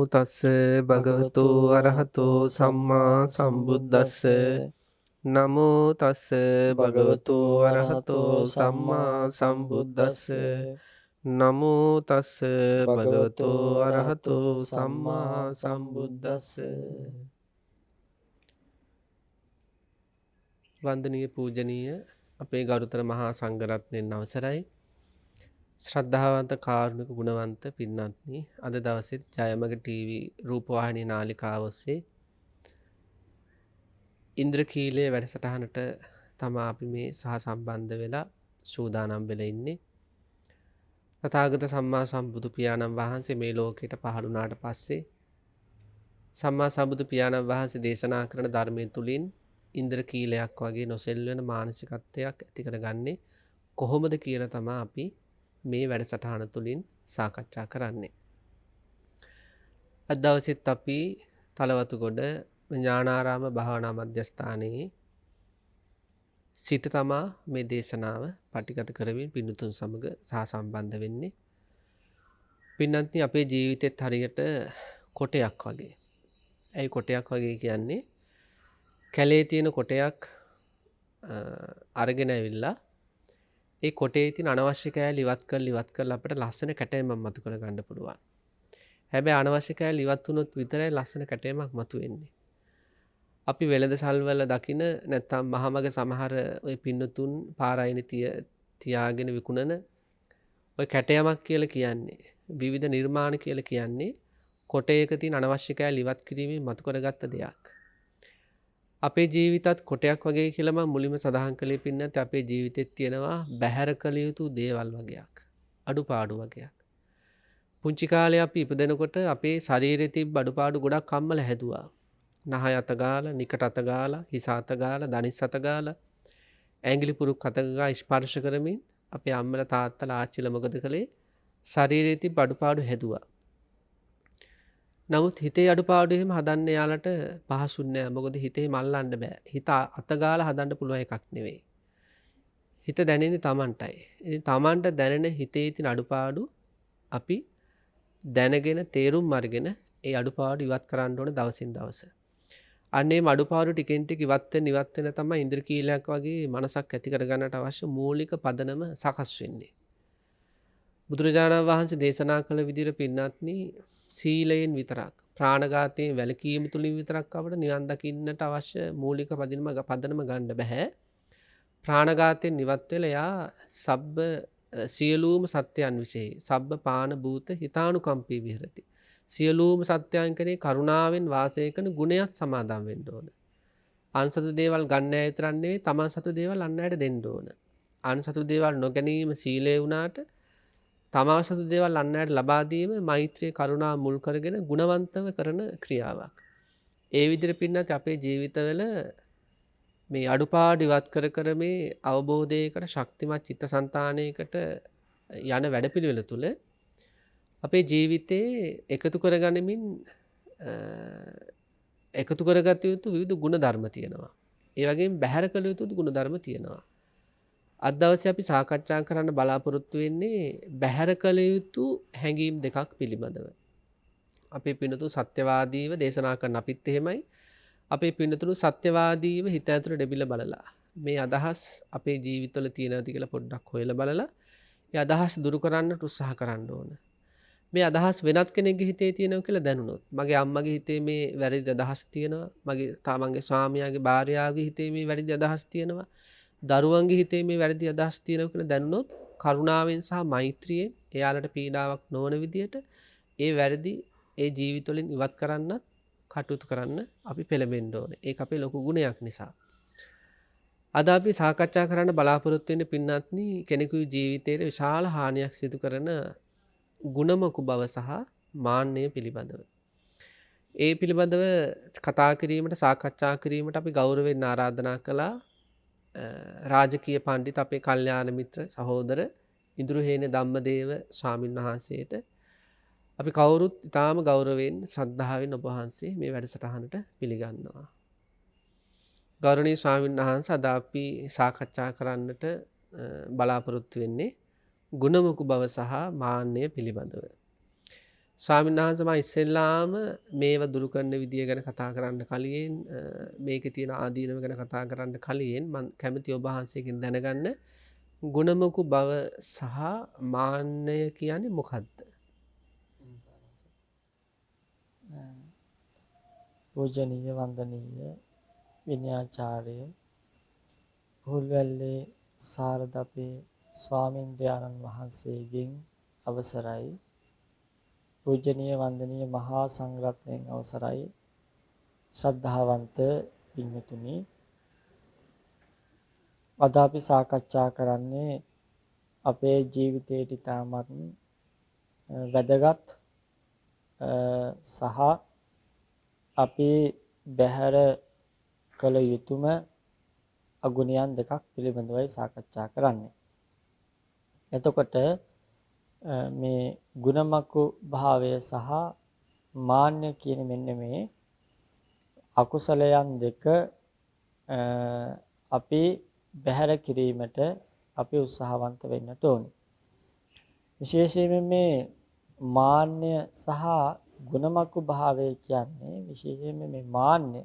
තස්ස භගවතු අරහතෝ සම්මා සම්බුද්දස්ස නමෝ තස්ස භගවතු අරහතෝ සම්මා සම්බුද්දස්ස නමෝ තස්ස භගවතු අරහතෝ සම්මා සම්බුද්දස්ස. වන්දනීය පූජනීය අපේ ගරුතර මහා සංඝරත්නයන් අවසරයි. ශ්‍රද්ධාවන්ත කාරුණික ගුණවන්ත පින්වත්නි, අද දවසෙත් ජයමග ටීවී රූපවාහිනී නාලිකාව ඔස්සේ ඉන්ද්‍රකීලයේ වැඩසටහනට තමා අපි මේ සහ සම්බන්ධ වෙලා සූදානම් වෙලා ඉන්නේ. තථාගත සම්මා සම්බුදු පියාණන් වහන්සේ මේ ලෝකයට පහළ වුණාට පස්සේ සම්මා සම්බුදු පියාණන් වහන්සේ දේශනා කරන ධර්මයේ තුලින් ඉන්ද්‍රකීලයක් වගේ නොසෙල්වෙන මානසිකත්වයක් ඇති කරගන්නේ කොහොමද කියලා තමයි අපි මේ වැඩසටහන තුලින් සාකච්ඡා කරන්නේ. අද දවසෙත් අපි තලවතුගොඩ ඥානාරාම භාවනා මධ්‍යස්ථානයේ සිට තමා මේ දේශනාව පටිගත කරමින් පින්තුන් සමග සහසම්බන්ධ වෙන්නේ. පින්නන්ති අපේ ජීවිතෙත් හරියට කොටයක් වගේ. ඇයි කොටයක් වගේ කියන්නේ? කැලේ තියෙන කොටයක් අරගෙන ඇවිල්ලා ඒ කොටේ තියෙන අනවශ්‍ය කෑලි ඉවත් කරලා අපිට ලස්සන කැටයමක් මතු කර ගන්න පුළුවන්. හැබැයි අනවශ්‍ය කෑලි ඉවත් වුණොත් විතරයි ලස්සන කැටයමක් මතු වෙන්නේ. අපි වෙළඳසල් වල දකින නැත්නම් මහමග සමහර ওই පින්නතුන් පාරායින තියාගෙන විකුණන ওই කැටයමක් කියලා කියන්නේ විවිධ නිර්මාණ කියලා කියන්නේ කොටයක තියෙන අනවශ්‍ය කෑලි ඉවත් කිරීමෙන් මතු කරගත්ත දෙයක්. අපේ ජීවිතත් කොටයක් වගේ කියලා මම මුලින්ම සඳහන් කළේ පින්නත් අපේ ජීවිතෙත් තියෙනවා බැහැර කළ යුතු දේවල් වගේක්, අඩුපාඩු වගේක්. පුංචි කාලේ අපි ඉපදෙනකොට අපේ ශරීරයේ තිබ්බ අඩුපාඩු ගොඩක් අම්මල හැදුවා. නහය අත ගාලා, නිකට අත ගාලා, හිස අත ගාලා, දනිස් අත ගාලා, ඇඟිලි පුරුක් අත ගා ස්පර්ශ කරමින් අපේ අම්මලා තාත්තලා ආච්චිලා මොකද කළේ? ශරීරයේ තිබ්බ අඩුපාඩු හැදුවා. නමුත් හිතේ අඩුපාඩු එහෙම හදන්න යාලට පහසුන්නේ නැහැ. මොකද හිතේ මල්ලන්න බෑ. හිත අත ගාලා හදන්න පුළුවන් එකක් නෙවෙයි. හිත දැනෙන්නේ Tamanටයි. ඉතින් Tamanට දැනෙන හිතේ තියෙන අඩුපාඩු අපි දැනගෙන තේරුම් අරගෙන ඒ අඩුපාඩු ඉවත් කරන්න ඕන දවසින් දවස. අන්නේ අඩුපාඩු ටිකෙන් ටික ඉවත් වෙන තමයි ඉන්ද්‍රකීලයක් වගේ මනසක් ඇති කරගන්නට අවශ්‍ය මූලික පදනම සකස් වෙන්නේ. බුදුරජාණන් වහන්සේ දේශනා කළ විදිහට පින්නත්නි සීලයෙන් විතරක් ප්‍රාණඝාතයෙන් වැළකීම තුලින් විතරක් අපිට නිවන් දකින්නට අවශ්‍ය මූලික පදනම ගන්න බෑ. ප්‍රාණඝාතයෙන් ඉවත් වෙලා යා සබ්බ සියලුම සත්‍යයන් විශේෂයි. සබ්බ පාන භූත හිතානුකම්පී විහෙරති. සියලුම සත්‍යයන් කෙරේ කරුණාවෙන් වාසය කරන ගුණයක් සමාදන් වෙන්න ඕන. අන්සතු දේවල් ගන්න අය විතරක් නෙවෙයි තමන් සතු දේවල් අන් අයට දෙන්න ඕන. අන්සතු දේවල් නොගැනීම සීලය වුණාට තමා සතු දේවල් අන් අයට ලබා දීම මෛත්‍රිය කරුණා මුල් කරගෙන ගුණවන්තව කරන ක්‍රියාවක්. ඒ විදිහට පින්නත් අපේ ජීවිතවල මේ අඩුපාඩු ඉවත් කර මේ අවබෝධයකට ශක්තිමත් චිත්තසංතානයකට යන වැඩපිළිවෙල තුල අපේ ජීවිතේ එකතු කරගනිමින් එකතු කරගත යුතු විවිධ ගුණ ධර්ම තියෙනවා. ඒ වගේම බැහැර කළ යුතු ගුණ ධර්ම තියෙනවා. අද දවසේ අපි සාකච්ඡා කරන්න බලාපොරොත්තු වෙන්නේ බැහැර කළ යුතු හැඟීම් දෙකක් පිළිබඳව. අපේ පින්නතුන් සත්‍යවාදීව දේශනා කරන අපිත් එහෙමයි. අපේ පින්නතුන් සත්‍යවාදීව හිත ඇතුළට දෙබිලා බලලා මේ අදහස් අපේ ජීවිතවල තියෙනවද කියලා පොඩ්ඩක් හොයලා බලලා ඒ අදහස් දුරු කරන්නට උත්සාහ කරන්න ඕන. මේ අදහස් වෙනත් කෙනෙක්ගේ හිතේ තියෙනවා කියලා දැනුනොත් මගේ අම්මගේ හිතේ මේ වැරදි අදහස් තියෙනවා, මගේ තමන්ගේ ස්වාමියාගේ භාර්යාවගේ හිතේ මේ වැරදි අදහස් තියෙනවා, දරුවන්ගේ හිතේ මේ වැරදි අදහස් තියෙනවා කියලා දැනුනොත් කරුණාවෙන් සහ මෛත්‍රියෙන් එයාලට පීඩාවක් නොවන විදියට ඒ වැරදි ඒ ජීවිතවලින් ඉවත් කරන්නත් කටයුතු කරන්න අපි පෙළඹෙන්න ඕනේ. ඒක අපේ ලොකු ගුණයක් නිසා. අද අපි සාකච්ඡා කරන්න බලාපොරොත්තු වෙන්නේ පින්නත්නි කෙනෙකුගේ ජීවිතයේ විශාල හානියක් සිදු කරන ගුණමක බව සහ මාන්නය පිළිබඳව. ඒ පිළිබඳව කතා කිරීමට සාකච්ඡා කිරීමට අපි ගෞරවයෙන් ආරාධනා කළා රාජකීය පඬිත් අපේ කල්යාණ මිත්‍ර සහෝදර ඉඳුරුහේන ධම්මදේව ස්වාමීන් වහන්සේට අපි කවුරුත් ඉතාම ගෞරවයෙන් ශ්‍රද්ධාවෙන් ඔබ වහන්සේ මේ වැඩසටහනට පිළිගන්නවා. ගෞරවනීය ස්වාමීන් වහන්සේ අද අපි සාකච්ඡා කරන්නට බලාපොරොත්තු වෙන්නේ ගුණමුක බව සහ මාන්නය පිළිබඳව. ස්වාමීන් වහන්සේ මම ඉස්සෙල්ලාම මේව දුරු කරන විදිය ගැන කතා කරන්න කලින් මේකේ තියෙන ආදීනව ගැන කතා කරන්න කලින් මම කැමති ඔබ වහන්සේගෙන් දැනගන්න ගුණමුකු බව සහ මාන්නය කියන්නේ මොකක්ද? පූජනීය වන්දනීය විනයාචාර්ය හුල්වැල්ලේ සාරදපේ ස්වාමීන්ද්‍රයන්න් වහන්සේගෙන් අවසරයි. පූජනීය වන්දනීය මහා සංඝරත්නයන් අවසරයි. ශ්‍රද්ධාවන්ත පින්වතුනි, අද අපි සාකච්ඡා කරන්නේ අපේ ජීවිතයට ඉතාමත් වැදගත් සහ අපි බැහැර කළ යුතුම අගුණයන් දෙකක් පිළිබඳවයි සාකච්ඡා කරන්නේ. එතකොට මේ ගුණමකු භාවය සහ මාන්‍ය කියන මෙන්න මේ අකුසලයන් දෙක අපි බැහැර කිරීමට අපි උත්සාහවන්ත වෙන්නට ඕනේ. විශේෂයෙන්ම මේ මාන්‍ය සහ ගුණමකු භාවය කියන්නේ විශේෂයෙන්ම මේ මාන්‍ය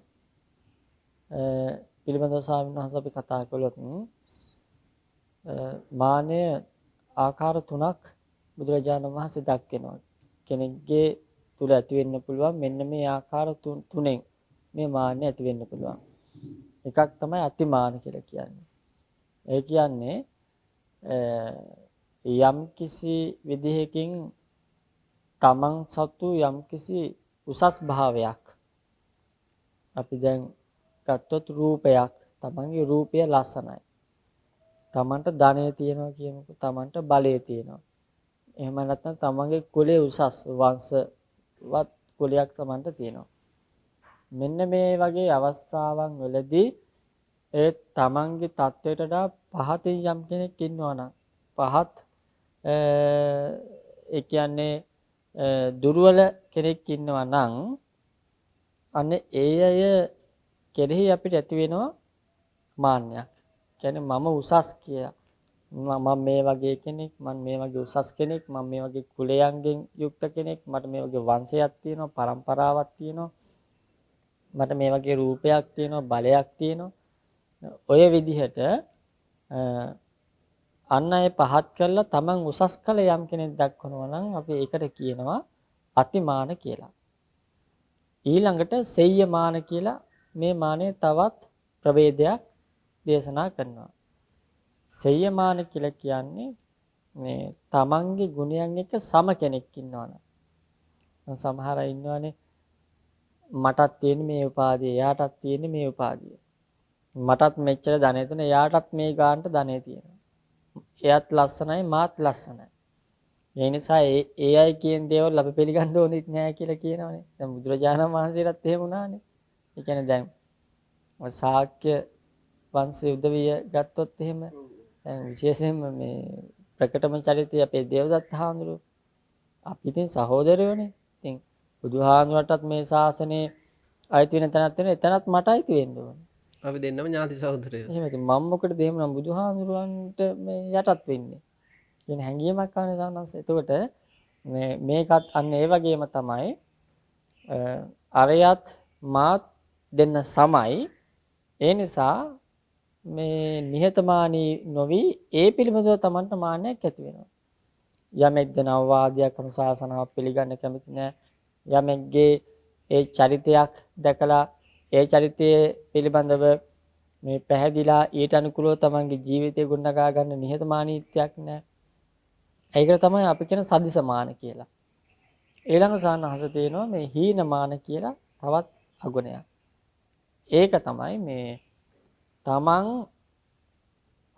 පිළිබඳව ස්වාමීන් වහන්සේ අපි කතා කළොත් මාන්‍ය ආකාර තුනක් බුදුරජාණන් වහන්සේ දක්වනවා. කෙනෙක්ගේ තුල ඇති වෙන්න පුළුවන් මෙන්න මේ ආකාර තුනෙන් මේ මාන්‍ය ඇති වෙන්න පුළුවන්. එකක් තමයි අතිමාන කියලා කියන්නේ. ඒ කියන්නේ යම් කිසි විදිහකින් තමන් සතු යම් කිසි උසස් භාවයක් අපි දැන් ගත්තොත් රූපයක්, තමන්ගේ රූපය ලස්සනයි. තමන්ට ධනය තියෙනවා කියමුකෝ, තමන්ට බලය තියෙනවා. එහෙම නැත්නම් තමන්ගේ කුලය උසස් වංශවත් කුලයක් තමන්ට තියෙනවා. මෙන්න මේ වගේ අවස්ථාවන් වලදී ඒ තමන්ගේ තත්වයට වඩා පහතින් යම් කෙනෙක් ඉන්නවා නම් පහත් ඒ කියන්නේ දුර්වල කෙනෙක් ඉන්නවා නම් අන්න ඒ අය කෙරෙහි අපිට ඇති වෙනවා මාන්නයක්. කියන්නේ මම උසස් කියලා. මම මේ වගේ කෙනෙක්, මම මේ වගේ උසස් කෙනෙක්, මම මේ වගේ කුලයන්ගෙන් යුක්ත කෙනෙක්, මට මේ වගේ වංශයක් තියෙනවා, පරම්පරාවක් තියෙනවා, මට මේ වගේ රූපයක් තියෙනවා, බලයක් තියෙනවා. ඔය විදිහට අන් අය පහත් කරලා තමන් උසස් කළ යම් කෙනෙක් දක්වනවා නම් අපි ඒකට කියනවා අතිමාන කියලා. ඊළඟට සෙය්‍යමාන කියලා මේ මානෙ තවත් ප්‍රභේදයක් දේශනා කරනවා. සෙය්‍යමාන කියලා කියන්නේ මේ තමන්ගේ ගුණයන් එක්ක සම කෙනෙක් ඉන්නවනේ. සමහර අය ඉන්නවනේ මටත් තියෙන මේ උපාධිය, එයාටත් තියෙන මේ උපාධිය. මටත් මෙච්චර ධනෙ තියෙන, එයාටත් මේ ගානට ධනෙ තියෙනවා. එයාත් ලස්සනයි, මාත් ලස්සනයි. ඒ නිසා ඒ අය කියන දේවල් අපි පිළිගන්න ඕනෙත් නෑ කියලා කියනවනේ. දැන් බුදුරජාණන් වහන්සේටත් එහෙම වුණානේ. ඒ කියන්නේ දැන් ශාක්‍ය වංශයේ උදවිය ගත්තොත් එහෙම දැන් විශේෂයෙන්ම මේ ප්‍රකටම චරිතය අපේ දේවදත්ත හාමුදුරුවෝ. අපි ඉතින් සහෝදරයෝනේ. ඉතින් බුදුහාමුදුරටත් මේ ශාසනයේ අයිති වෙන තැනක් තියෙනවා. එතනත් මට අයිති වෙන්න ඕනේ. අපි දෙන්නම ඥාති සහෝදරයෝ. එහෙම ඉතින් මම මොකටද එහෙම නම් බුදුහාමුදුරන්ට මේ යටත් වෙන්නේ. කියන හැඟීමක් ආනේ සානංශ. එතකොට මේකත් අන්න ඒ වගේම තමයි අරයත් මාත් දෙන්න සමයි. ඒ නිසා මේ නිහතමානී නොවි ඒ පිළිබඳව Tamanට මාන්නයක් ඇති වෙනවා. යමෙක් දෙන අවවාදයක් අනුශාසනාවක් පිළිගන්න කැමති නැහැ. යමෙක්ගේ ඒ චරිතයක් දැකලා ඒ චරිතයේ පිළිබඳව මේ පැහැදිලා ඊට අනුකූලව Tamanගේ ජීවිතය ගොඩනගා ගන්න නිහතමානීත්වයක් නැහැ. ඒකට තමයි අපි කියන සදිසමාන කියලා. ඊළඟ සානහස තියෙනවා මේ හීනමාන කියලා තවත් අගුණයක්. ඒක තමයි මේ තමන්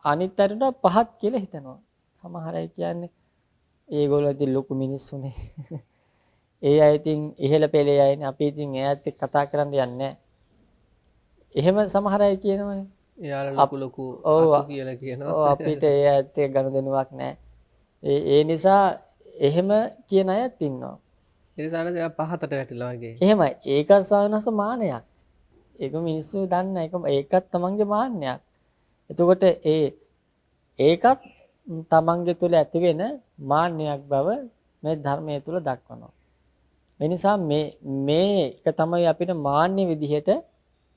අනිත්‍යයට පහත් කියලා හිතනවා. සමහර අය කියන්නේ ඒගොල්ලෝ ඉතින් ලොකු මිනිස්සුනේ. ඒ අය ඉතින් ඉහළ පෙළේ අයනේ. අපි ඉතින් එයාත් එක්ක කතා කරන්න යන්නේ නැහැ. එහෙම සමහර අය කියනවනේ. එයාලා ලොකු අතු කියලා කියනවා. ඔව් අපිට ඒ අයත් එක්ක ගනුදෙනුවක් නැහැ. ඒ නිසා එහෙම කියන අයත් ඉන්නවා. ඒ නිසා නේද පහතට වැටිලා වගේ. එහෙමයි. ඒක සානස මානයක්. ඒක මිනිස්සු දන්න එක ඒකත් තමන්ගේ මාන්නයක්. එතකොට ඒකත් තමන්ගේ තුළ ඇති වෙන මාන්නයක් බව මේ ධර්මයේ තුල දක්වනවා. ඒ නිසා මේ එක තමයි අපිට මාන්නේ විදිහට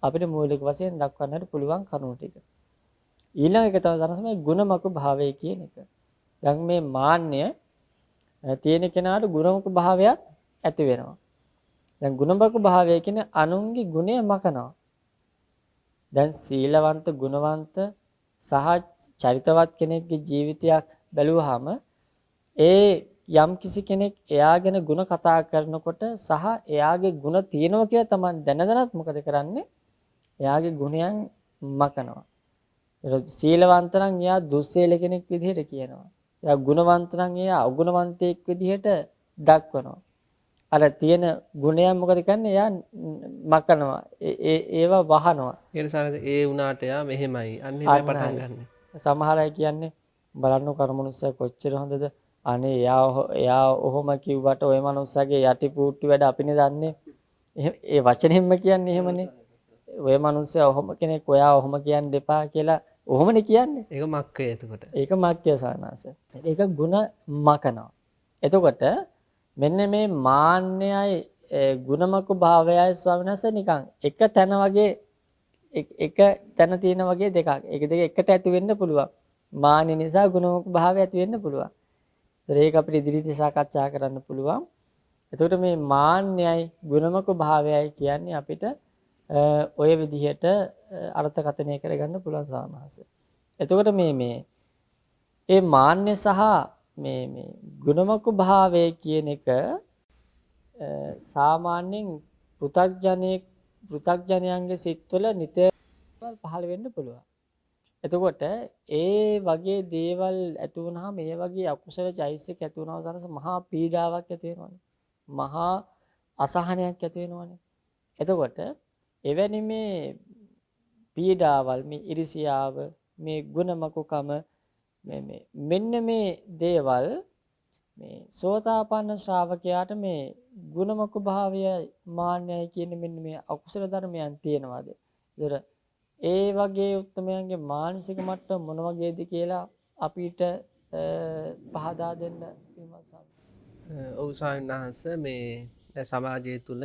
අපිට මූලික වශයෙන් දක්වන්නට පුළුවන් කරුණු ටික. ඊළඟ එක තමයි ගුණමක භාවය කියන එක. දැන් මේ මාන්නය තියෙන කෙනාට ගුණමක භාවයක් ඇති වෙනවා. දැන් ගුණමක භාවය කියන්නේ අනුන්ගේ ගුණය මකනවා. දැන් සීලවන්ත ගුණවන්ත සහ චරිතවත් කෙනෙක්ගේ ජීවිතයක් බැලුවාම ඒ යම් කිසි කෙනෙක් එයා ගැන ಗುಣ කතා කරනකොට සහ එයාගේ ಗುಣ තියෙනවා කියලා තමයි දැනදැනත් මොකද කරන්නේ? එයාගේ ගුණයන් මකනවා. සීලවන්ත නම් එයා දුස්සීල කෙනෙක් විදිහට කියනවා. එයා ගුණවන්ත නම් එයා අගුණවන්තයෙක් විදිහට දක්වනවා. අර තියෙන ගුණයන් මොකද කරන්නේ? එයා මකනවා. ඒවා වහනවා. ඒ නිසා ඒ වුණාට යා මෙහෙමයි. අන්න එහෙමයි පටන් ගන්න. සමහර අය කියන්නේ බලන්න කර්මනුස්සය කොච්චර හොඳද? අනේ එයා ඔහොම කිව්වට ওই මනුස්සයාගේ යටි පූට්ටි වැඩ අපිනේ දන්නේ. ඒ වචනෙන්ම කියන්නේ එහෙමනේ. ඔය මනුස්සයා ඔහොම කෙනෙක් ඔයා ඔහොම කියන්න එපා කියලා ඔහොමනේ කියන්නේ. ඒක මක්කය එතකොට. ඒක මක්කය සානාස. ඒක ಗುಣ මකනවා. එතකොට මෙන්න මේ මාන්නයයි ගුණමක භාවයයි ස්වාමීන් වහන්සේ නිකන් එක තැන වගේ එක තැන තියෙන වගේ දෙකක්. ඒක දෙක එකට ඇති වෙන්න පුළුවන්. මාන්න නිසා ගුණමක භාවය ඇති වෙන්න පුළුවන්. ඒක අපිට ඉදිරියට සාකච්ඡා කරන්න පුළුවන්. එතකොට මේ මාන්නයයි ගුණමක භාවයයි කියන්නේ අපිට ඔය විදිහට අර්ථකථනය කරගන්න පුළුවන් සාමාහස. එතකොට මේ මාන්නය සහ මේ ගුණමක භාවය කියන එක සාමාන්‍යයෙන් පෘථග්ජනයන්ගේ සිත්වල නිතර පහළ වෙන්න පුළුවන්. එතකොට ඒ වගේ දේවල් ඇති වුනහම මේ වගේ අකුසල චෛසික ඇති වුනහම සරස මහා පීඩාවක් ඇති වෙනවනේ. මහා අසහනයක් ඇති වෙනවනේ. එතකොට එවැනි මේ පීඩාවල් මේ ඉරිසියාව මේ ගුණමකුකම මෙන්න මේ දේවල් මේ සෝතාපන්න ශ්‍රාවකයාට මේ ගුණමක භාවය මාන්නයයි කියන මෙන්න මේ අකුසල ධර්මයන් තියෙනවාද? ඒතර ඒ වගේ උත්මයන්ගේ මානසික මට්ටම මොන වගේද කියලා අපිට පහදා දෙන්න විමසන්න. ඔව් ස්වාමීන් වහන්සේ මේ සමාජය තුල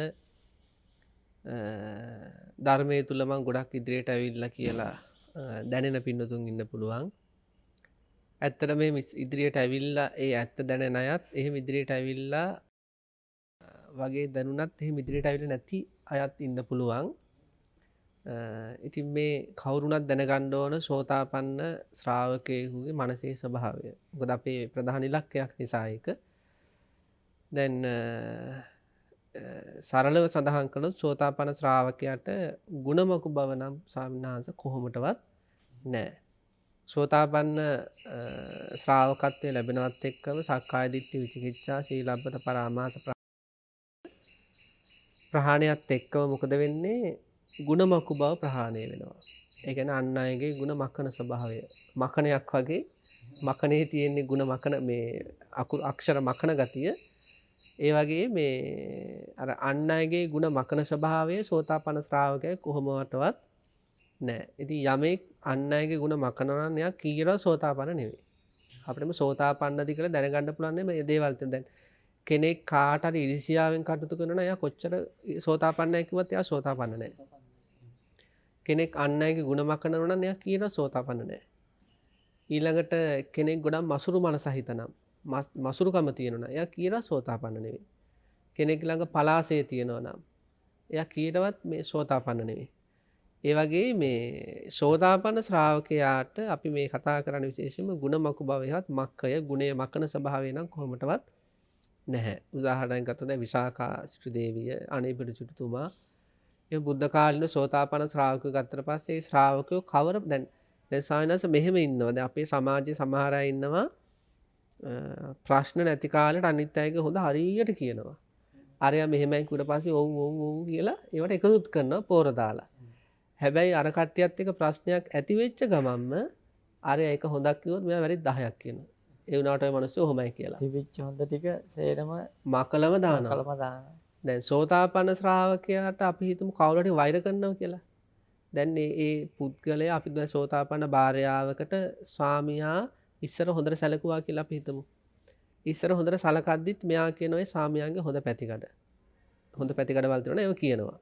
ධර්මයේ තුල මම ගොඩක් ඉදිරියට ඇවිල්ලා කියලා දැනෙන පින්නතුන් ඉන්න පුළුවන්. ඇත්තට මේ ඉදිරියට ඇවිල්ලා ඒ ඇත්ත දැනෙන අයත් එහෙම ඉදිරියට ඇවිල්ලා වගේ දැනුණත් එහෙම ඉදිරියට ඇවිල්ලා නැති අයත් ඉන්න පුළුවන්. ඉතින් මේ කවුරුණත් දැනගන්න ඕන සෝතාපන්න ශ්‍රාවකයෙකුගේ මනසේ ස්වභාවය. මොකද අපේ ප්‍රධාන ඉලක්කයක් නිසා ඒක. දැන් සරලව සඳහන් කළොත් සෝතාපන්න ශ්‍රාවකයාට ගුණමක බව නම් සාමනාංශ කොහොමටවත් නැහැ. සෝතාපන්න ශ්‍රාවකත්වයේ ලැබෙනවත් එක්කම සක්කාය දිට්ඨි විචිකිච්ඡා සීලබ්බත පරාමාස ප්‍රහාණයත් එක්කම මොකද වෙන්නේ? ගුණමක බව ප්‍රහාණය වෙනවා. ඒ කියන්නේ අන් අයගේ ගුණ මකන ස්වභාවය. මකණයක් වගේ මකණේ තියෙන ගුණ මකන මේ අක්ෂර මකන ගතිය. ඒ වගේ මේ අර අන් අයගේ ගුණ මකන ස්වභාවය සෝතාපන්න ශ්‍රාවකයා කොහොමවටවත් නැහැ. ඉතින් යමෙක් අන් අයගේ ගුණ මකනවා නම් එයා කීරව සෝතාපන්න නෙවෙයි. අපිටම සෝතාපන්නද කියලා දැනගන්න පුළුවන් මේ දේවල් තියෙන. දැන් කෙනෙක් කාට හරි ඉරිසියාවෙන් කටයුතු කරනවා එයා කොච්චර සෝතාපන්නයි කිව්වත් එයා සෝතාපන්න නැහැ. කෙනෙක් අන් අයගේ ගුණ මකනවා නම් එයා කීරව සෝතාපන්න නැහැ. ඊළඟට කෙනෙක් ගොඩක් මසුරු මනස හිතනම් මසුරුකම තියෙනවා නම් එයා කීරව සෝතාපන්න නෙවෙයි. කෙනෙක් ළඟ පලාසය තියෙනවා නම් එයා කීරවත් මේ සෝතාපන්න නෙවෙයි. ඒ වගේ මේ සෝතාපන්න ශ්‍රාවකයාට අපි මේ කතා කරන විශේෂයෙන්ම ගුණමක භවයවත් මක්කය ගුණය මකන ස්වභාවය නම් කොහොමටවත් නැහැ. උදාහරණයක් ගත්තොත් විසාකා සිටු දේවිය අනේපිඩු සිටුතුමා ඒ බුද්ධ කාලින සෝතාපන්න ශ්‍රාවකයෝ ගත්තට පස්සේ ඒ ශ්‍රාවකයෝ කවර දැන් සායනස මෙහෙම ඉන්නවා. දැන් අපේ සමාජයේ සමහර අය ඉන්නවා ප්‍රශ්න නැති කාලෙට අනිත් අයගේ හොඳ හරියට කියනවා. අරයා මෙහෙමයි කුඩ පස්සේ ඔව් ඔව් ඔව් කියලා ඒවට එකතුත් කරනවා පෝර දාලා. හැබැයි අර කට්ටියත් එක්ක ප්‍රශ්නයක් ඇති වෙච්ච ගමන්ම අරයා එක හොඳක් කිව්වොත් මෙයා වැරදි 10ක් කියනවා. ඒ වුණාට ඔය මිනිස්සු ඔහොමයි කියලා. තිබිච්ච හොඳ ටික සේරම මකලම දානවා. දැන් සෝතාපන්න ශ්‍රාවකයාට අපි හිතමු කවුරු හරි වෛර කරනවා කියලා. දැන් ඒ පුද්ගලයා අපි දැන් සෝතාපන්න භාර්යාවකට ස්වාමියා ඉස්සර හොඳට සැලකුවා කියලා අපි හිතමු. ඉස්සර හොඳට සලකද්දිත් මෙයා කියන ඔය ස්වාමියාගේ හොඳ පැතිකඩ. හොඳ පැතිකඩවල් තියෙනවා ඒව කියනවා.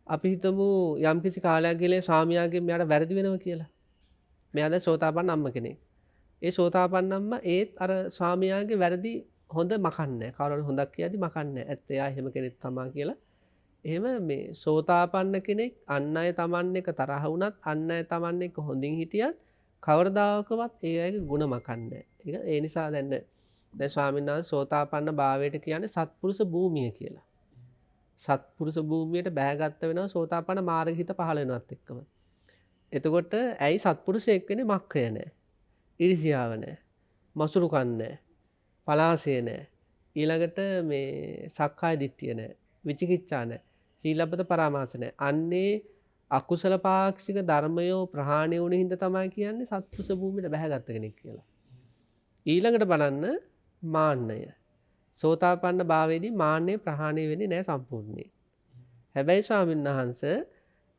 අපි හිතමු යම්කිසි කාලයක් ගිහලා ස්වාමියාගෙන් මෙයාට වැරදි වෙනවා කියලා. මෙයා දැන් සෝතාපන්න අම්ම කෙනෙක්. ඒ සෝතාපන්න අම්මා ඒත් අර ස්වාමියාගේ වැරදි හොඳ මකන්නේ නැහැ. කවුරුහරි හොඳක් කියද්දි මකන්නේ නැහැ. ඇත්ත එයා එහෙම කෙනෙක් තමා කියලා. එහෙම මේ සෝතාපන්න කෙනෙක් අන් අය තමන් එක තරහ වුණත් අන් අය තමන් එක්ක හොඳින් හිටියත් කවරදාකවත් ඒ අයගේ ಗುಣ මකන්නේ නැහැ. ඒ නිසා දැන් ස්වාමීන් වහන්සේ සෝතාපන්න භාවයට කියන්නේ සත්පුරුෂ භූමිය කියලා. සත්පුරුෂ භූමියට බෑගත්ත වෙනවා සෝතාපන්න මාර්ග හිත පහළ වෙනවත් එක්කම. එතකොට ඇයි සත්පුරුෂයෙක් වෙන්නේ මක්කය නැහැ. ඉරිසියාව නැහැ. මසුරුකම් නැහැ. පලාසය නැහැ. ඊළඟට මේ සක්කාය දිට්ඨිය නැහැ. විචිකිච්ඡා නැහැ. සීලබ්බත පරාමාස නැහැ. අන්නේ අකුසල පාක්ෂික ධර්මයෝ ප්‍රහාණය වුණ හින්දා තමයි කියන්නේ සත්පුරුෂ භූමියට බැහැගත්ත කෙනෙක් කියලා. ඊළඟට බලන්න මාන්නය. සෝතාපන්න භාවයේදී මාන්නය ප්‍රහාණය වෙන්නේ නැහැ සම්පූර්ණයෙන්. හැබැයි ස්වාමීන් වහන්සේ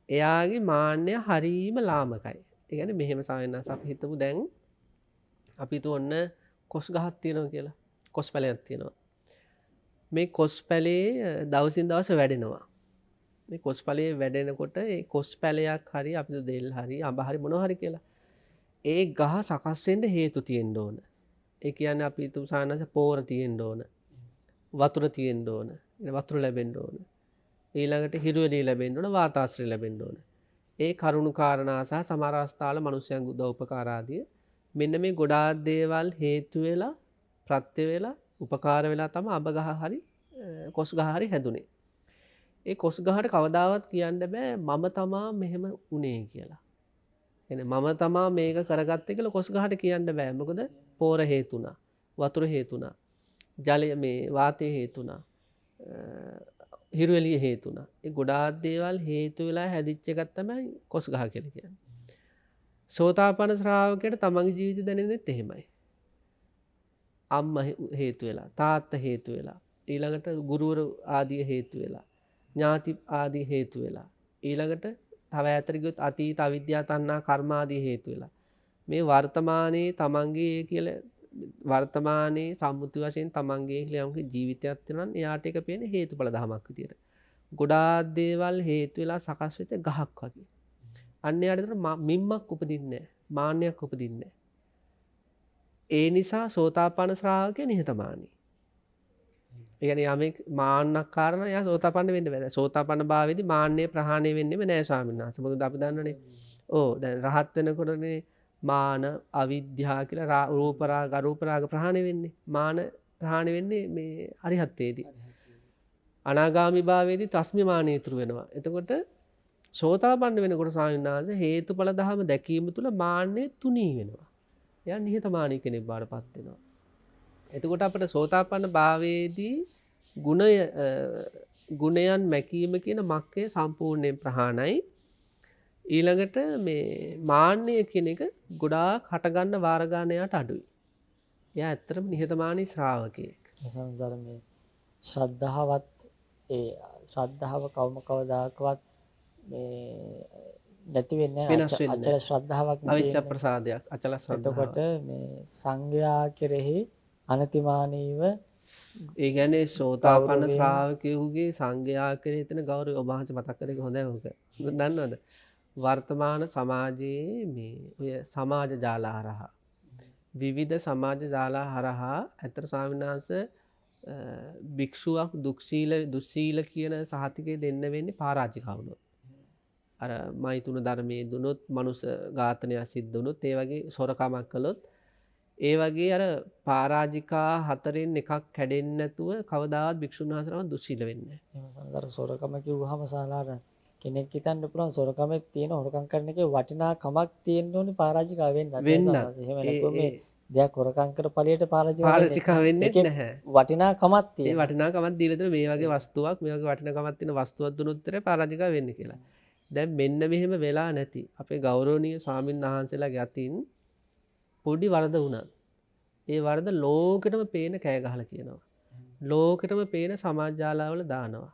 එයාගේ මාන්නය හරීම ලාමකයි. ඒ කියන්නේ මෙහෙම ස්වාමීන් වහන්සේ අපි හිතමු දැන් අපි තුොන්න කොස් ගහක් තියෙනවා කියලා. කොස් පැලයක් තියෙනවා. මේ කොස් පැලේ දවසින් දවස වැඩෙනවා. මේ කොස් පැලේ වැඩෙනකොට ඒ කොස් පැලයක් හරි අපිට දෙල් හරි අඹ හරි මොනවා හරි කියලා. ඒ ගහ සකස් වෙන්න හේතු තියෙන්න ඕන. ඒ කියන්නේ අපි හිතමු සානස පෝර තියෙන්න ඕන. වතුර තියෙන්න ඕන. වතුර ලැබෙන්න ඕන. ඊළඟට හිරුවෙලී ලැබෙන්න ඕන, වාතාශ්‍රය ලැබෙන්න ඕන. ඒ කරුණු කාරණා සහ සමහර අවස්ථාවල මිනිස්යන්ගේ උදව් උපකාර ආදී මෙන්න මේ ගොඩාක් දේවල් හේතු වෙලා ප්‍රත්‍ය වෙලා උපකාර වෙලා තමයි අඹ ගහ හරි කොස් ගහ හරි හැදුනේ. ඒ කොස් ගහට කවදාවත් කියන්න බෑ මම තමා මෙහෙම උනේ කියලා. එනේ මම තමා මේක කරගත්තේ කියලා කොස් ගහට කියන්න බෑ. මොකද පෝර හේතුණා, වතුර හේතුණා, ජලය මේ වාතය හේතුණා, හිරුවෙලිය හේතුණා. ඒ ගොඩාක් දේවල් හේතු වෙලා හැදිච්ච එකක් තමයි කොස් ගහ කියලා කියන්නේ. සෝතාපන්න ශ්‍රාවකයට තමන්ගේ ජීවිතය දැනෙන්නෙත් එහෙමයි. අම්මා හේතු වෙලා, තාත්තා හේතු වෙලා, ඊළඟට ගුරුවරු ආදී හේතු වෙලා, ඥාති ආදී හේතු වෙලා, ඊළඟට තව ඈතට ගියොත් අතීත අවිද්‍යා තණ්හා කර්ම ආදී හේතු වෙලා. මේ වර්තමානයේ තමන්ගේ කියලා වර්තමානයේ සම්මුති වශයෙන් තමන්ගේ කියලා යම්කි ජීවිතයක් තියෙනවා නම් එයාට ඒක පේන්නේ හේතුඵල ධමයක් විදියට. ගොඩාක් දේවල් හේතු වෙලා සකස් වෙච්ච ගහක් වගේ. අන්න එයාට මිම්මක් උපදින්නේ නැහැ. මාන්නයක් උපදින්නේ නැහැ. ඒ නිසා සෝතාපන්න ශ්‍රාවකයා නිහතමානී. ඒ කියන්නේ යමෙක් මාන්නක්කාර නම් එයා සෝතාපන්න වෙන්න බෑ. සෝතාපන්න භාවයේදී මාන්නය ප්‍රහාණය වෙන්නෙම නෑ ස්වාමීන් වහන්සේ. මොකද අපි දන්නනේ. දැන් රහත් වෙනකොටනේ මාන අවිද්‍යාව කියලා රූප රාග අරූප රාග ප්‍රහාණය වෙන්නේ. මාන ප්‍රහාණය වෙන්නේ මේ අරිහත්ත්වයේදී. අනාගාමි භාවයේදී තස්මි මානෙ ඉතුරු වෙනවා. එතකොට සෝතාපන්න වෙනකොට ස්වාමීන් වහන්සේ හේතුඵල ධම දැකීම තුළ මාන්නය තුනී වෙනවා. එයා නිහතමානී කෙනෙක් බාටපත් වෙනවා. එතකොට අපිට සෝතාපන්න භාවයේදී ගුණයන් මැකීම කියන මක්කය සම්පූර්ණයෙන් ප්‍රහාණයි. ඊළඟට මේ මාන්නය කියන එක ගොඩාක් හටගන්න වාර ගන්න යාට අඩුයි. එයා ඇත්තටම නිහතමානී ශ්‍රාවකයෙක්. සංසාර මේ ශ්‍රද්ධාවත් ඒ ශ්‍රද්ධාව කවදාකවත් මේ නැති වෙන්නේ නැහැ. අචල ශ්‍රද්ධාවක් නෙවෙයි. අවිච්ඡ ප්‍රසාදයක් අචල ශ්‍රද්ධාව. එතකොට මේ සංඝයා කෙරෙහි අනතිමානීව ඒ කියන්නේ සෝතාපන්න ශ්‍රාවකයෙකුගේ සංඝයා කෙරෙහි තියෙන ගෞරවය ඔබ වහන්සේ මතක් කරේ හොඳයි ඔක. දන්නවද? වර්තමාන සමාජයේ මේ ඔය සමාජ ජාල හරහා විවිධ සමාජ ජාල හරහා ඇත්තට ස්වාමීන් වහන්සේ භික්ෂුවක් දුස්සීල කියන සහතිකය දෙන්න වෙන්නේ පරාජිකා වුණොත්. අර මෛතුන ධර්මයේ දුනොත් මනුස්ස ඝාතනය සිද්ධ වුණොත් ඒ වගේ සොරකමක් කළොත් ඒ වගේ අර පරාජිකා හතරෙන් එකක් කැඩෙන්නේ නැතුව කවදාවත් භික්ෂුන් වහන්සේනම දුස්සීල වෙන්නේ නැහැ. අර සොරකම කිව්වහම සාලාර කෙනෙක් හිතන්න පුළුවන් සොරකමක් තියෙන හොරකම් කරන එකේ වටිනාකමක් තියෙන්න ඕනේ පරාජිකා වෙන්න. එහෙම නැත්නම් මේ දෙයක් හොරකම් කර ඵලයට පරාජිකා වෙන්නේ නැහැ. වටිනාකමක් තියෙන. ඒ වටිනාකමක් දීලා දෙන මේ වගේ වස්තුවක් මේ වගේ වටිනාකමක් තියෙන වස්තුවක් දුන්නොත් විතරයි පරාජිකා වෙන්නේ කියලා. දැන් මෙන්න මෙහෙම වෙලා නැති අපේ ගෞරවනීය ස්වාමින් වහන්සේලාගේ අතින් පොඩි වරද වුණා. ඒ වරද ලෝකෙටම පේන කෑ ගහලා කියනවා. ලෝකෙටම පේන සමාජ ජාලාවල දානවා.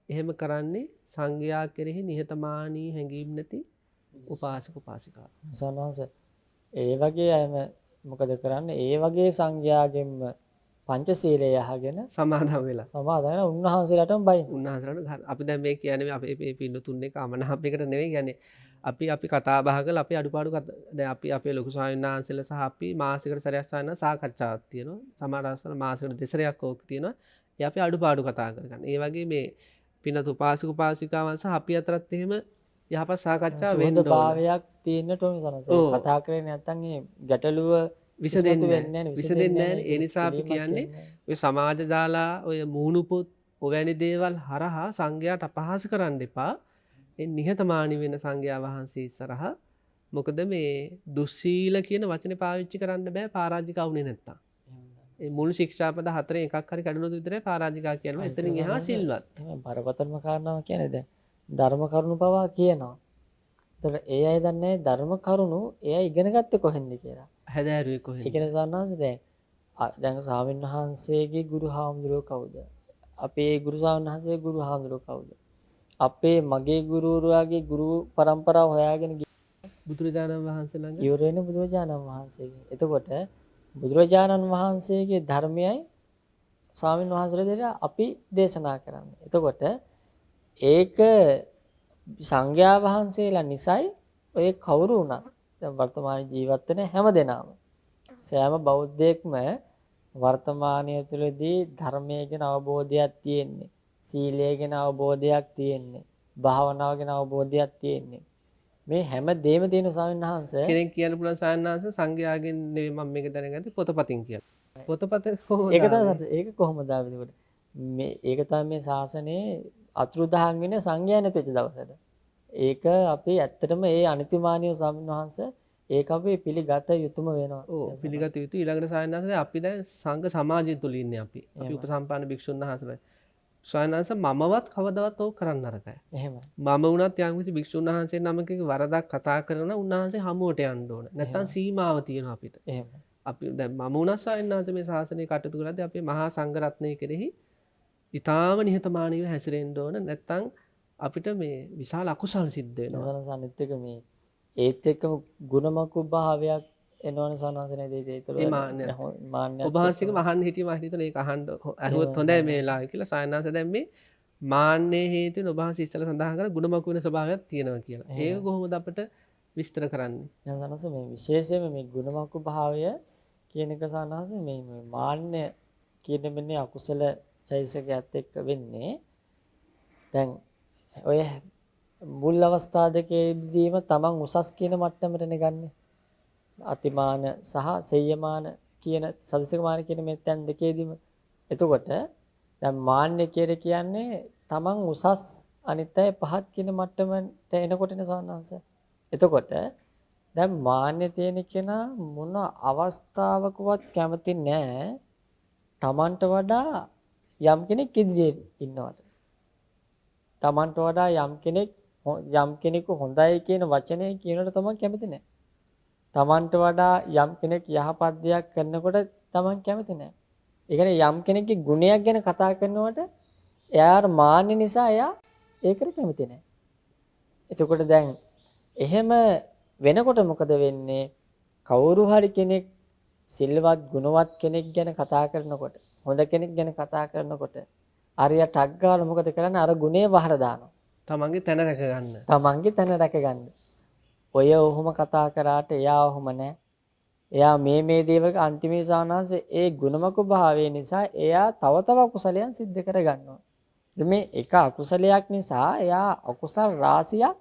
එහෙම කරන්නේ සංඝයා කෙරෙහි නිහතමානී හැඟීම් නැති උපාසක උපාසිකා. සනවාස ඒ වගේ අයම මොකද කරන්නේ? ඒ වගේ සංඝයාගෙන්ම පංචශීලය අහගෙන සමාදම් වෙලා සමාදන් වෙලා උන්වහන්සේලාටම බයින්න. උන්වහන්සේලාට අපි දැන් මේ කියන්නේ අපේ පින්නතුන් එක අමනාපයකට නෙවෙයි කියන්නේ අපි කතා බහ කරලා අපි අඩුපාඩු දැන් අපි අපේ ලොකු ස්වාමීන් වහන්සේලා සහ අපි මාසෙකට සැරයක් සායන සාකච්ඡාවක් තියෙනවා. සමහර අවස්ථාවල මාසෙකට දෙසරයක් ඕක තියෙනවා. ඒ අපි අඩුපාඩු කතා කරගන්න. ඒ වගේ මේ පින්නත උපාසක උපාසිකාවන් සහ අපි අතරත් එහෙම යහපත් සාකච්ඡා වෙන්න ඕන. භාවයක් තියෙන්නට ඕනේ සනස. කතා කරේ නැත්නම් ඒ ගැටලුව විසඳෙන්නේ නැහැ. ඒ නිසා අපි කියන්නේ ඔය සමාජ දාලා ඔය මූණු පොත් ඔවැනි දේවල් හරහා සංඝයාට අපහාස කරන්න එපා. ඒ නිහතමානී වෙන සංඝයා වහන්සේ ඉස්සරහා. මොකද මේ දුස්සීල කියන වචනේ පාවිච්චි කරන්න බෑ පරාජිකා වුණේ නැත්තම්. ඒ මුල් ශික්ෂාපද හතරෙන් එකක් හරි කඩනොත් විතරයි පරාජිකා කියනවා. එතනින් එහා සිල්වත්. එහෙනම් බරපතලම කාරණාව කියන්නේ දැන් ධර්ම කරුණු පවා කියනවා. ඒතකොට ඒ අය දන්නේ ධර්ම කරුණු එයා ඉගෙන ගත්තේ කොහෙන්ද කියලා. හැදෑරුවේ කොහෙන්ද? ඒ කියන්නේ සාමාන්‍යයෙන් දැන් ස්වාමීන් වහන්සේගේ ගුරු හාමුදුරුවෝ කවුද? අපේ ගුරු ස්වාමීන් වහන්සේගේ ගුරු හාමුදුරුවෝ කවුද? අපේ මගේ ගුරුවරයාගේ ගුරු පරම්පරාව හොයාගෙන බුදුරජාණන් වහන්සේ ළඟ ඉවර වෙන බුදුරජාණන් වහන්සේගේ. එතකොට බුදුරජාණන් වහන්සේගේ ධර්මයයි ස්වාමීන් වහන්සේලා අපි දේශනා කරන්නේ. එතකොට ඒක සංඝයා වහන්සේලා නිසයි ඔය කවුරු වුණත් දැන් වර්තමාන ජීවත් වෙන හැම දෙනාම සෑම බෞද්ධයෙක්ම වර්තමානයේ තුලදී ධර්මයේ ගැන අවබෝධයක් තියෙන්නේ. සීලය ගැන අවබෝධයක් තියෙන්නේ. භාවනාව ගැන අවබෝධයක් තියෙන්නේ. මේ හැම දෙයක්ම තියෙන ස්වාමීන් වහන්සේ කෙනෙක් කියන්න පුළුවන් ස්වාමීන් වහන්සේ සංඝයාගෙන් නෙවෙයි මම මේක දැනගත්තේ පොතපතින් කියලා. පොතපත කොහොමද? ඒක කොහොමද ආවෙද? මේ ඒක තමයි මේ ශාසනයේ අතුරුදහන් වෙන සංඥා නැතිවෙච්ච දවසට. ඒක අපි ඇත්තටම ඒ අනිතිමානීය ස්වාමීන් වහන්සේ ඒක අපි පිළිගත යුතුම වෙනවා. ඔව් පිළිගත යුතු ඊළඟට ස්වාමීන් වහන්සේ අපි දැන් සංඝ සමාජය තුල ඉන්නේ අපි. අපි උපසම්පන්න භික්ෂුන් වහන්සේලා. ස්වාමීන් වහන්සේ මමවත් කවදාවත් ඕක කරන්න නරකයි. එහෙමයි. මම වුණත් යම්කිසි භික්ෂුන් වහන්සේ නමකගේ වරදක් කතා කරනවා උන්වහන්සේ හමුවට යන්න ඕන. නැත්තම් සීමාව තියෙනවා අපිට. එහෙමයි. අපි දැන් මම වුණත් ස්වාමීන් වහන්සේ මේ ශාසනය කටයුතු කරද්දී අපේ මහා සංඝ රත්නය කෙරෙහි ඊටාම නිහතමානීව හැසිරෙන්න ඕන. නැත්තම් අපිට මේ විශාල අකුසල් සිද්ධ වෙනවා. නසන සනිත් එක මේ ඒත් එක්කම ගුණමකු භාවයක් එනවනේ සනසනේ දෙයි ඒ මාන්නය. ඔබ වහන්සේගේ මහන්න හිටිය මම හිතන ඒක අහන්න අහුවොත් හොඳයි මේ වෙලාවේ කියලා සායනාංශ දැන් මේ මාන්නේ හේතුවෙන් ඔබ වහන්සේ ඉස්සෙල්ලා සඳහන් කරා ගුණමකු වෙන ස්වභාවයක් තියෙනවා කියලා. ඒක කොහොමද අපිට විස්තර කරන්නේ? නසනස මේ විශේෂයෙන්ම මේ ගුණමකු භාවය කියන එක සනස මේ මාන්නය කියන මෙන්නේ අකුසල චෛතසිකයත් එක්ක වෙන්නේ. දැන් ඔය මුල් අවස්ථා දෙකේදීම තමන් උසස් කියන මට්ටමටනේ ගන්නෙ. අතිමාන සහ සෙය්‍යමාන කියන සදසිකමාන කියන මේ තැන් දෙකේදීම. එතකොට දැන් මාන්නේ කියන්නේ තමන් උසස් අනිත් අය පහත් කියන මට්ටමට එනකොටනේ සවන්නංශ. එතකොට දැන් මාන්නේ තියෙන කෙනා මොන අවස්ථාවකවත් කැමති නැහැ තමන්ට වඩා යම් කෙනෙක් ඉදිරියේ ඉන්නවට. තමන්ට වඩා යම් කෙනෙකු හොඳයි කියන වචනේ කියනකොට තමන් කැමති නැහැ. තමන්ට වඩා යම් කෙනෙක් යහපත් දෙයක් කරනකොට තමන් කැමති නැහැ. ඒ කියන්නේ යම් කෙනෙක්ගේ ගුණයක් ගැන කතා කරනකොට එයාට මාන්න නිසා එයා ඒකට කැමති නැහැ. එතකොට දැන් එහෙම වෙනකොට මොකද වෙන්නේ? කවුරු හරි කෙනෙක් සිල්වත් ගුණවත් කෙනෙක් ගැන කතා කරනකොට හොඳ කෙනෙක් ගැන කතා කරනකොට අරියා ටක් ගාලා මොකද කරන්නේ? අර ගුණේ වහර දානවා. තමන්ගේ තැන රැක ගන්න. තමන්ගේ තැන රැක ගන්න. ඔය ඔහොම කතා කරාට එයා ඔහොම නැහැ. එයා මේ දේවල් අන්තිමේ සානාංශ ඒ ගුණමක භාවය නිසා එයා තව තව අකුසලයන් සිද්ධ කර ගන්නවා. මේ එක අකුසලයක් නිසා එයා අකුසල් රාශියක්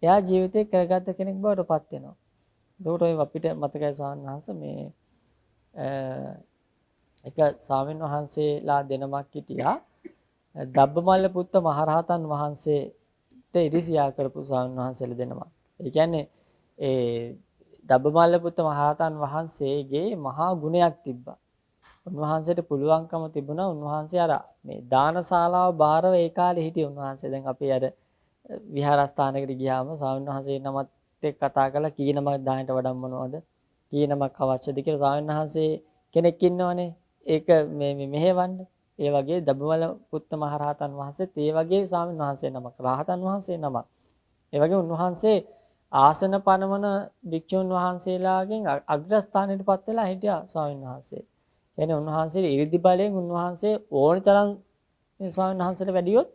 එයා ජීවිතේ කරගත්ත කෙනෙක් බවට පත් වෙනවා. ඒකට ඔය අපිට මතකයි සානාංශ මේ එක ස්වාමීන් වහන්සේලා දෙනමක් හිටියා. දබ්බමල්ල පුත්ත මහරහතන් වහන්සේට ඉරිසියා කරපු ස්වාමීන් වහන්සේලා දෙනමක්. ඒ කියන්නේ ඒ දබ්බමල්ල පුත්ත මහරහතන් වහන්සේගේ මහා ගුණයක් තිබ්බා. උන්වහන්සේට පුළුවන්කම තිබුණා උන්වහන්සේ අර මේ දානශාලාව බාරව ඒ කාලේ හිටිය උන්වහන්සේ. දැන් අපි අර විහාරස්ථානයකට ගියාම ස්වාමීන් වහන්සේ නමත් එක්ක කතා කරලා කී නමක් දානට වඩම්මනවද? කී නමක් අවශ්‍යද කියලා ස්වාමීන් වහන්සේ කෙනෙක් ඉන්නවනේ. ඒක මෙහෙවන්න. ඒ වගේ දබ්බමල්ල පුත්ත මහරහතන් වහන්සේත් ඒ වගේ ස්වාමීන් වහන්සේ නමක්. රහතන් වහන්සේ නමක්. ඒ වගේ උන්වහන්සේ ආසන පනවන භික්ෂුන් වහන්සේලාගෙන් අග්‍රස්ථානයටපත් වෙලා හිටියා ස්වාමීන් වහන්සේ. කියන්නේ උන්වහන්සේ 이르දි බලයෙන් උන්වහන්සේ ඕන තරම් මේ ස්වාමීන් වහන්සේට වැඩියොත්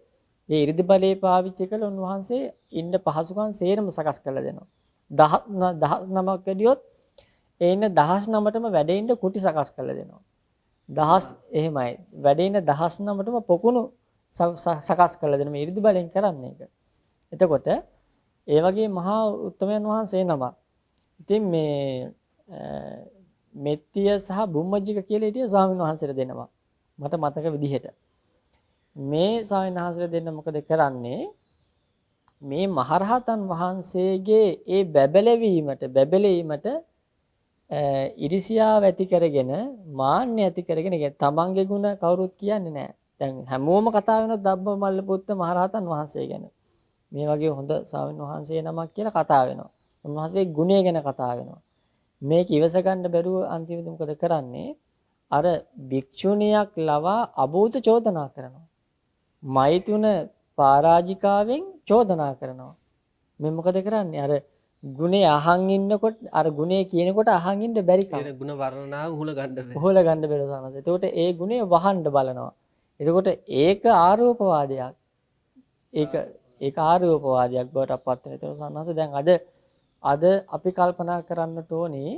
ඒ 이르දි බලේ පාවිච්චි කළ උන්වහන්සේ ඉන්න පහසුකම් සේරම සකස් කරලා දෙනවා. 19ක් වැඩියොත් ඒ ඉන්න 19ටම වැඩේ ඉන්න කුටි සකස් කරලා දෙනවා. 10 එහෙමයි. වැඩේ ඉන්න 19ටම පොකුණු සකස් කරලා දෙන මේ 이르දි බලෙන් කරන්නේ ඒක. එතකොට ඒ වගේ මහා උත්තමයන් වහන්සේ නම. ඉතින් මේ මෙත්තිය සහ බුම්මජ්ජික කියලා හිටිය ස්වාමීන් වහන්සේට දෙනවා. මට මතක විදිහට. මේ ස්වාමීන් වහන්සේට දෙන්න මොකද කරන්නේ? මේ මහරහතන් වහන්සේගේ ඒ බැබලීමට ඉරිසියාව ඇති කරගෙන මාන්නය ඇති කරගෙන තමන්ගේ ගුණ කවුරුත් කියන්නේ නැහැ. දැන් හැමෝම කතා වෙනවා ධම්මමල්ල පුත්ත මහරහතන් වහන්සේ ගැන. මේ වගේ හොඳ ස්වාමීන් වහන්සේ නමක් කියලා කතා වෙනවා. උන්වහන්සේගේ ගුණය ගැන කතා වෙනවා. මේක ඉවස ගන්න බැරුව අන්තිමට මොකද කරන්නේ? අර භික්ෂුණියක් ලවා අභූත චෝදනා කරනවා. මෛතුන පරාජිකාවෙන් චෝදනා කරනවා. මේ මොකද කරන්නේ? අර ගුණේ අහන් ඉන්නකොට අර ගුණේ කියනකොට අහන් ඉන්න බැරි කම. ඒ ගුණ වර්ණනාව උහුල ගන්න බැහැ. උහුල ගන්න බැරුව සමහරවිට. එතකොට ඒ ගුණේ වහන්න බලනවා. එතකොට ඒක ආරෝපවාදයක්. ඒක ආරෝපවාදයක් බවට පත් වෙන. ඒතකොට සන්නහස දැන් අද අපි කල්පනා කරන්නට ඕනේ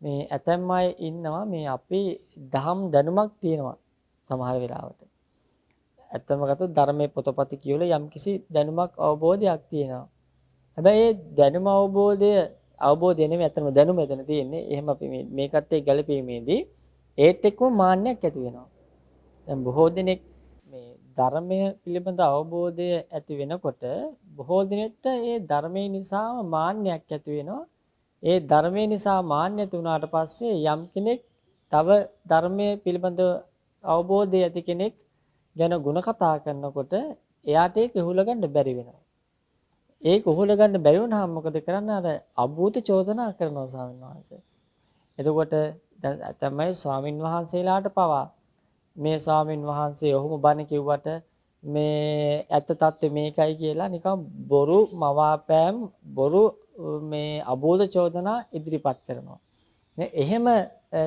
මේ ඇතැම් අය ඉන්නවා මේ අපේ දහම් දැනුමක් තියෙනවා සමහර වෙලාවට. ඇත්තම ගත්තොත් ධර්මයේ පොතපත කියවල යම්කිසි දැනුමක් අවබෝධයක් තියෙනවා. හැබැයි ඒ දැනුම අවබෝධය නෙමෙයි ඇත්තම දැනුම එතන තියෙන්නේ. එහෙම අපි මේකත් එක්ක ගැලපීමේදී ඒත් එක්කම මාන්නයක් ඇති වෙනවා. දැන් බොහෝ දෙනෙක් මේ ධර්මය පිළිබඳ අවබෝධය ඇති වෙනකොට බොහෝ දිනෙට ඒ ධර්මයේ නිසාම මාන්නයක් ඇති වෙනවා. ඒ ධර්මයේ නිසා මාන්නය ඇති වුණාට පස්සේ යම් කෙනෙක් තව ධර්මයේ පිළිබඳ අවබෝධය ඇති කෙනෙක් ගැන ಗುಣ කතා කරනකොට එයාට ඒක උහුල ගන්න බැරි වෙනවා. ඒක උහුල ගන්න බැරි වුණාම මොකද කරන්නේ? අර අභූත චෝදනා කරනවා ස්වාමීන් වහන්සේ. එතකොට තමයි ස්වාමින් වහන්සේලාට පවා මේ ස්වාමින් වහන්සේ ඔහොම බණ කිව්වට මේ ඇත්ත తත්ත්වය මේකයි කියලා නිකන් බොරු මවාපෑම් බොරු මේ අභූත චෝදනා ඉදිරිපත් කරනවා. එහෙම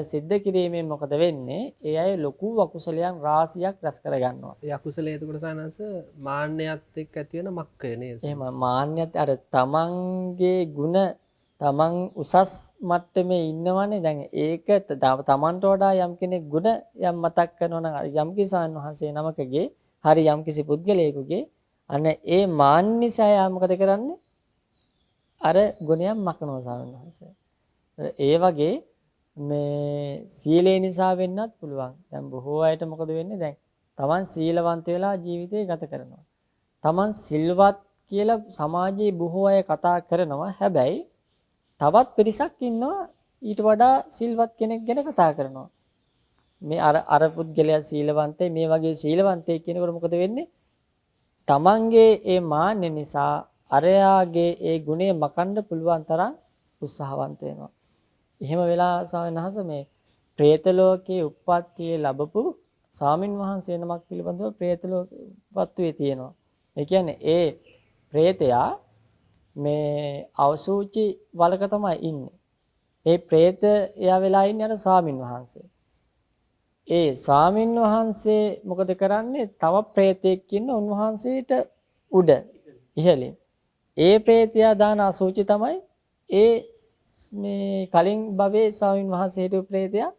සිද්ධ කිරීමෙන් මොකද වෙන්නේ? ඒ අය ලොකු අකුසලයන් රාශියක් රැස් කර ගන්නවා. ඒ අකුසලයේ එතකොට සානංශ මාන්නයත් එක්ක ඇති වෙන මක්කය නේද? එහෙම මාන්නයත් අර තමන්ගේ ಗುಣ තමන් උසස් මට්ටමේ ඉන්නවනේ. දැන් ඒක තමන්ට වඩා යම් කෙනෙක් ಗುಣ යම් මතක් කරනවා නම් යම් කිසාන් වහන්සේ නමකගේ හරි යම් කිසි පුද්ගලයෙකුගේ අන්න ඒ මාන්නනිසය මොකද කරන්නේ? අර ගුණයන් මකනවා ස්වාමීන් වහන්සේ. ඒ වගේ මේ සීලේ නිසා වෙන්නත් පුළුවන්. දැන් බොහෝ අයට මොකද වෙන්නේ? දැන් තමන් සීලවන්ත වෙලා ජීවිතය ගත කරනවා. තමන් සිල්වත් කියලා සමාජයේ බොහෝ අය කතා කරනවා. හැබැයි තවත් පිරිසක් ඉන්නවා ඊට වඩා සිල්වත් කෙනෙක් ගැන කතා කරනවා. මේ අර පුද්ගලයා සීලවන්තයි මේ වගේ සීලවන්තයෙක් කියනකොට මොකද වෙන්නේ? තමන්ගේ ඒ මාන්න නිසා අරයාගේ ඒ ගුණය මකන්න පුළුවන් තරම් උත්සාහවන්ත වෙනවා. එහෙම වෙලා ස්වාමීන් වහන්සේ මේ പ്രേත ලෝකයේ උප්පත්තිය ලැබපු ස්වාමින් වහන්සේ නමක් පිළිබඳව പ്രേත ලෝකපත්තුවේ තියෙනවා. ඒ කියන්නේ ඒ പ്രേතයා මේ අවසූචි වලක තමයි ඉන්නේ. ඒ പ്രേතයා වෙලා ඉන්නේ අර ස්වාමින් වහන්සේ. ඒ ස්වාමින් වහන්සේ මොකද කරන්නේ? තව പ്രേතෙක් ඉන්න උන්වහන්සේට උඩ ඉහළින්. ඒ പ്രേතයා දාන අසූචි තමයි ඒ මේ කලින් භවයේ ස්වාමින් වහන්සේ හිටපු പ്രേතයා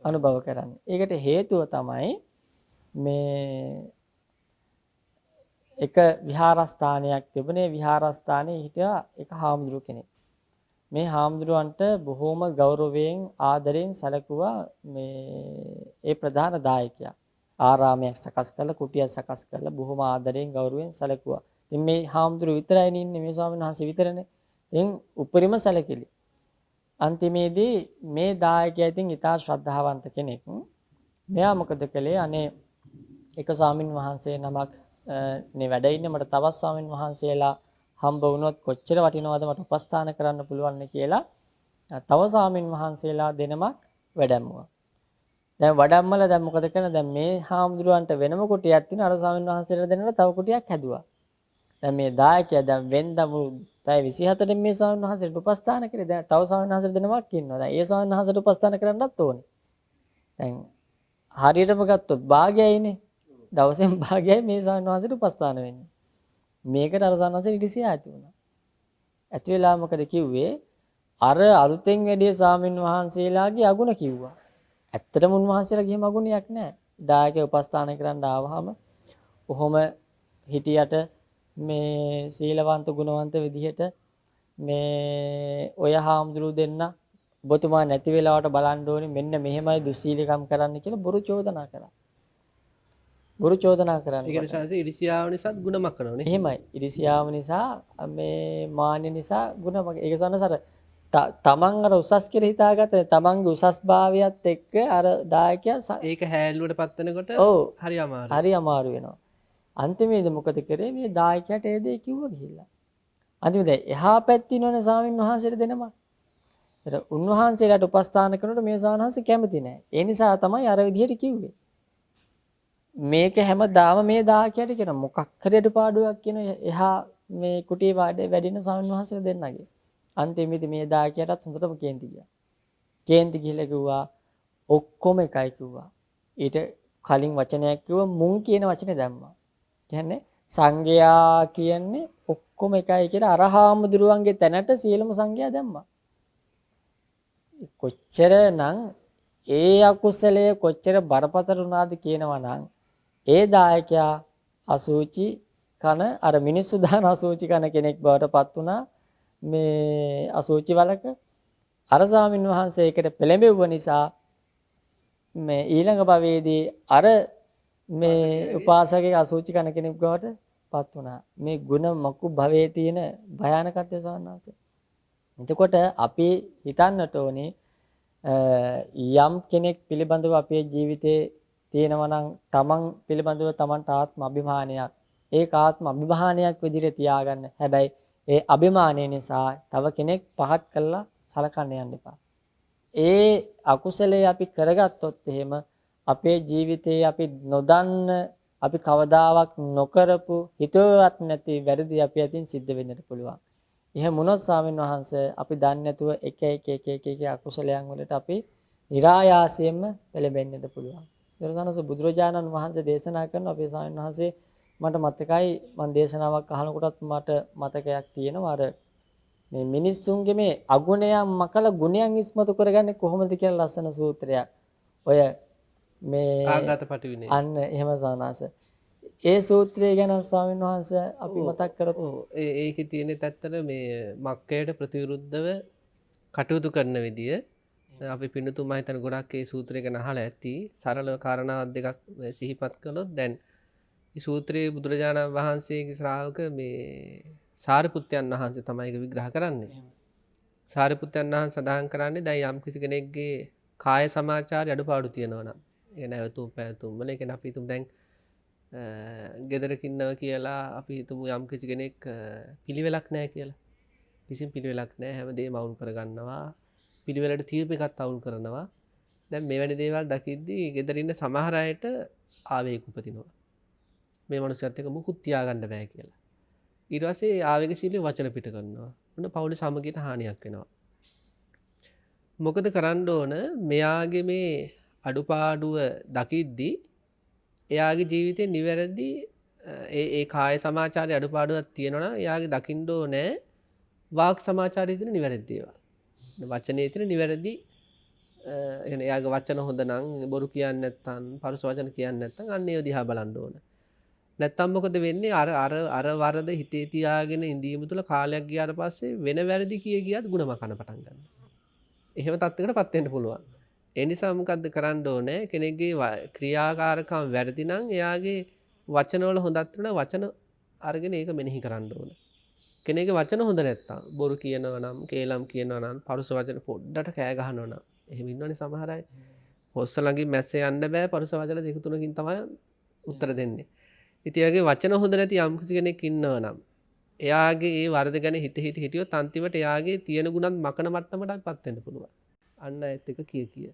අනුභව කරන්නේ. ඒකට හේතුව තමයි මේ එක විහාරස්ථානයක් තිබුණේ. විහාරස්ථානයේ හිටියා එක හාමුදුරු කෙනෙක්. මේ හාමුදුරුවන්ට බොහෝම ගෞරවයෙන් ආදරයෙන් සැලකුවා ඒ ප්‍රධාන දායකයා. ආරාමයක් සකස් කරලා කුටියක් සකස් කරලා බොහොම ආදරයෙන් ගෞරවයෙන් සැලකුවා. ඉතින් මේ හාමුදුරු විතරයි ඉන්නේ මේ ස්වාමීන් වහන්සේ විතරනේ. ඉතින් උපරිම සැලකිලි. අන්තිමේදී මේ දායකයා ඉතින් ඊටා ශ්‍රද්ධාවන්ත කෙනෙක්. මෙයා මොකද කළේ? අනේ එක ස්වාමින් වහන්සේ නමක් නේ වැඩ ඉන්නේ මට තවත් ස්වාමින් වහන්සේලා හම්බ වුණොත් කොච්චර වටිනවද මට උපස්ථාන කරන්න පුළුවන් කියලා තව ස්වාමින් වහන්සේලා දෙනමක් වැඩැම්මුවා. දැන් වඩම්මලා දැන් මොකද කරන්නේ? දැන් මේ හාමුදුරුවන්ට වෙනම කුටියක් තියෙන අර ස්වාමින් වහන්සේලා දෙන්නට තව කුටියක් හැදුවා. දැන් මේ දායකයා දැන් වෙන්දම පැය 24න් මේ ස්වාමීන් වහන්සේට උපස්ථාන කරේ. දැන් තව ස්වාමීන් වහන්සේට දෙනමක් ඉන්නවා. දැන් ඒ ස්වාමීන් වහන්සේට උපස්ථාන කරන්නත් ඕනේ. දැන් හරියටම ගත්තොත් භාගයයිනේ. දවසෙන් භාගයයි මේ ස්වාමීන් වහන්සේට උපස්ථාන වෙන්නේ. මේකට අර ස්වාමීන් වහන්සේට ඉරිසියා ඇති වුණා. ඇති වෙලා මොකද කිව්වේ? අර අලුතෙන් වැඩි ස්වාමීන් වහන්සේලාගේ අගුණ කිව්වා. ඇත්තටම උන්වහන්සේලා ගිහිම අගුණයක් නැහැ. දායකය උපස්ථාන කරන්න ආවහම කොහොම හිටියට මේ සීලවන්ත ගුණවන්ත විදිහට මේ ඔය හාමුදුරු දෙන්න ඔබතුමා නැති වෙලාවට බලන්න ඕනේ මෙන්න මෙහෙමයි දුස්සීලකම් කරන්න කියලා බොරු චෝදනා කරා. බොරු චෝදනා කරන්නේ. ඒ නිසා ඉරිසියාව නිසා ಗುಣ මකනවනේ. එහෙමයි. ඉරිසියාව නිසා මේ මාන්‍ය නිසා ಗುಣ මක. ඒක සන්නසර තමන් අර උසස් කියලා හිතාගත්ත තමන්ගේ උසස් භාවයත් එක්ක අර දායකයා ඒක හැල්ලුවටපත් වෙනකොට හරි අමාරුයි. හරි අමාරු වෙනවා. අන්තිමේදී මොකද කරේ මේ දායකයාට ඒ දේ කිව්වා ගිහිල්ලා. අන්තිමේදී එහා පැත්තේ ඉන්නවනේ ස්වාමීන් වහන්සේට දෙනම. ඒතර උන්වහන්සේලාට උපස්ථාන කරනකොට මේ ස්වාමීන් වහන්සේ කැමති නැහැ. ඒ නිසා තමයි අර විදිහට කිව්වේ. මේක හැමදාම මේ දායකයාට කියන මොකක් හරි අඩපාඩුවක් කියන එහා මේ කුටියේ වැඩින ස්වාමීන් වහන්සේලා දෙන්නගේ. අන්තිමේදී මේ දායකයාටත් හොඳටම කේන්ති ගියා. කේන්ති ගිහලා කිව්වා ඔක්කොම එකයි කිව්වා. ඊට කලින් වචනයක් කිව්වා මුන් කියන වචනේ දැම්මා. කියන්නේ සංඝයා කියන්නේ ඔක්කොම එකයි කියලා අරහාමුදුරුවන්ගේ තැනට සියලුම සංඝයා දැම්මා. කොච්චරනම් ඒ අකුසලයේ කොච්චර බරපතල වුණාද කියනවා නම් ඒ දායකයා අසුචි කන අර මිනිස්සු දාන අසුචි කන කෙනෙක් බවට පත් වුණා. මේ අසුචි වලක අර ස්වාමීන් වහන්සේ ඒකට පෙළඹෙව්ව නිසා මේ ඊළඟ භවයේදී අර මේ උපාසකගේ අසුචි කන කෙනෙක් බවට පත් වුණා. මේ ಗುಣ මකු භවයේ තියෙන භයානකත්වය සවන්නාසේ. එතකොට අපි හිතන්නට ඕනේ යම් කෙනෙක් පිළිබඳව අපේ ජීවිතේ තියෙනවා නම් තමන් පිළිබඳව තමන්ට ආත්ම අභිමානයක් ඒක ආත්ම අභිමානයක් විදිහට තියාගන්න. හැබැයි ඒ අභිමානය නිසා තව කෙනෙක් පහත් කළා සලකන්න යන්න එපා. ඒ අකුසලයේ අපි කරගත්තොත් එහෙම අපේ ජීවිතේ අපි නොදන්න අපි කවදාවත් නොකරපු හිතුවවත් නැති වැරදි අපි අතින් සිද්ධ වෙන්නට පුළුවන්. එහෙම වුණොත් ස්වාමීන් වහන්සේ අපි දන්නේ නැතුව එක අකුසලයන් වලට අපි નિરાයාසයෙන්ම පෙළඹෙන්නට පුළුවන්. දරසනස බුදුරජාණන් වහන්සේ දේශනා කරන අපේ ස්වාමීන් වහන්සේ මට මතකයි මම දේශනාවක් අහනකොටත් මට මතකයක් තියෙනවා අර මේ මිනිස්සුන්ගේ මේ අගුණයන් මකලා ගුණයන් ඉස්මතු කරගන්නේ කොහොමද කියලා ලස්සන සූත්‍රයක්. ඔය මේ ආගතපටි විනය. අන්න එහෙම සානාස. ඒ සූත්‍රය ගැන ස්වාමීන් වහන්සේ අපි මතක් කරත් ඒකේ තියෙන ඇත්තට මේ මක්කයට ප්‍රතිවිරුද්ධව කටයුතු කරන විදිය අපි පින්නතුන් මම හිතන ගොඩක් ඒ සූත්‍රය ගැන අහලා ඇති. සරලව කාරණාවක් දෙකක් සිහිපත් කළොත් දැන් මේ සූත්‍රයේ බුදුරජාණන් වහන්සේගේ ශ්‍රාවක මේ සාරිපුත්තයන් වහන්සේ තමයි ඒක විග්‍රහ කරන්නේ. සාරිපුත්තයන් වහන්සේ සඳහන් කරන්නේ දැන් යම් කිසි කෙනෙක්ගේ කාය සමාචාරය අඩුපාඩු තියෙනවා නම් ඒ නැවතුම් පැවතුම් වල ඒ කියන්නේ අපි හිතමු දැන් ගෙදරක ඉන්නවා කියලා අපි හිතමු යම් කිසි කෙනෙක් පිළිවෙලක් නැහැ කියලා. කිසිම පිළිවෙලක් නැහැ හැමදේම අවුල් කරගන්නවා. පිළිවෙලට තීරප එකත් අවුල් කරනවා. දැන් මෙවැනි දේවල් දකිද්දී ගෙදර ඉන්න සමහර අයට ආවේග උපදිනවා. මේ මනුස්සයත් එක්ක මුකුත් තියාගන්න බෑ කියලා. ඊට පස්සේ ආවේගශීලී වචන පිට කරනවා. මොන පෞලේ සමගියට හානියක් වෙනවා. මොකද කරන්න ඕන මෙයාගේ මේ අඩුපාඩුව දකිද්දී එයාගේ ජීවිතේ නිවැරදි ඒ කාය සමාචාරය අඩුපාඩුවක් තියෙනවා නම් එයාගේ දකින්න ඕනේ වාක් සමාචාරයේ තියෙන නිවැරදි දේවල්. වචනේ තියෙන නිවැරදි එයාගේ වචන හොඳ නම් බොරු කියන්නේ නැත්නම් පරුස වචන කියන්නේ නැත්නම් අන්න ඒව දිහා බලන්න ඕන. නැත්නම් මොකද වෙන්නේ අර වරද හිතේ තියාගෙන ඉඳීම තුළ කාලයක් ගියාට පස්සේ වෙන වැරදි කිය ගුණම කන පටන් ගන්නවා. එහෙම තත්යකටපත් වෙන්න පුළුවන්. ඒ නිසා මොකද්ද කරන්න ඕනේ කෙනෙක්ගේ ක්‍රියාකාරකම් වැරදි නම් එයාගේ වචනවල හොඳක් වෙන වචන අරගෙන ඒක මෙනෙහි කරන්න ඕනේ. කෙනෙක්ගේ වචන හොඳ නැත්තම් බොරු කියනවා නම් කේලම් කියනවා නම් පරුස වචන පොඩ්ඩට කෑ ගහනවා නම් එහෙම ඉන්නවනේ සමහර අය. හොස්ස ළඟින් මැස්සේ යන්න බෑ පරුස වචන දෙක තුනකින් තමයි උත්තර දෙන්නේ. ඉතින් එයාගේ වචන හොඳ නැති යම් කිසි කෙනෙක් ඉන්නවා නම් එයාගේ ඒ වරද ගැන හිතියොත් අන්තිමට එයාගේ තියෙන ගුණත් මකන මට්ටමටපත් වෙන්න පුළුවන්. අන්න ඒත් එක කිය.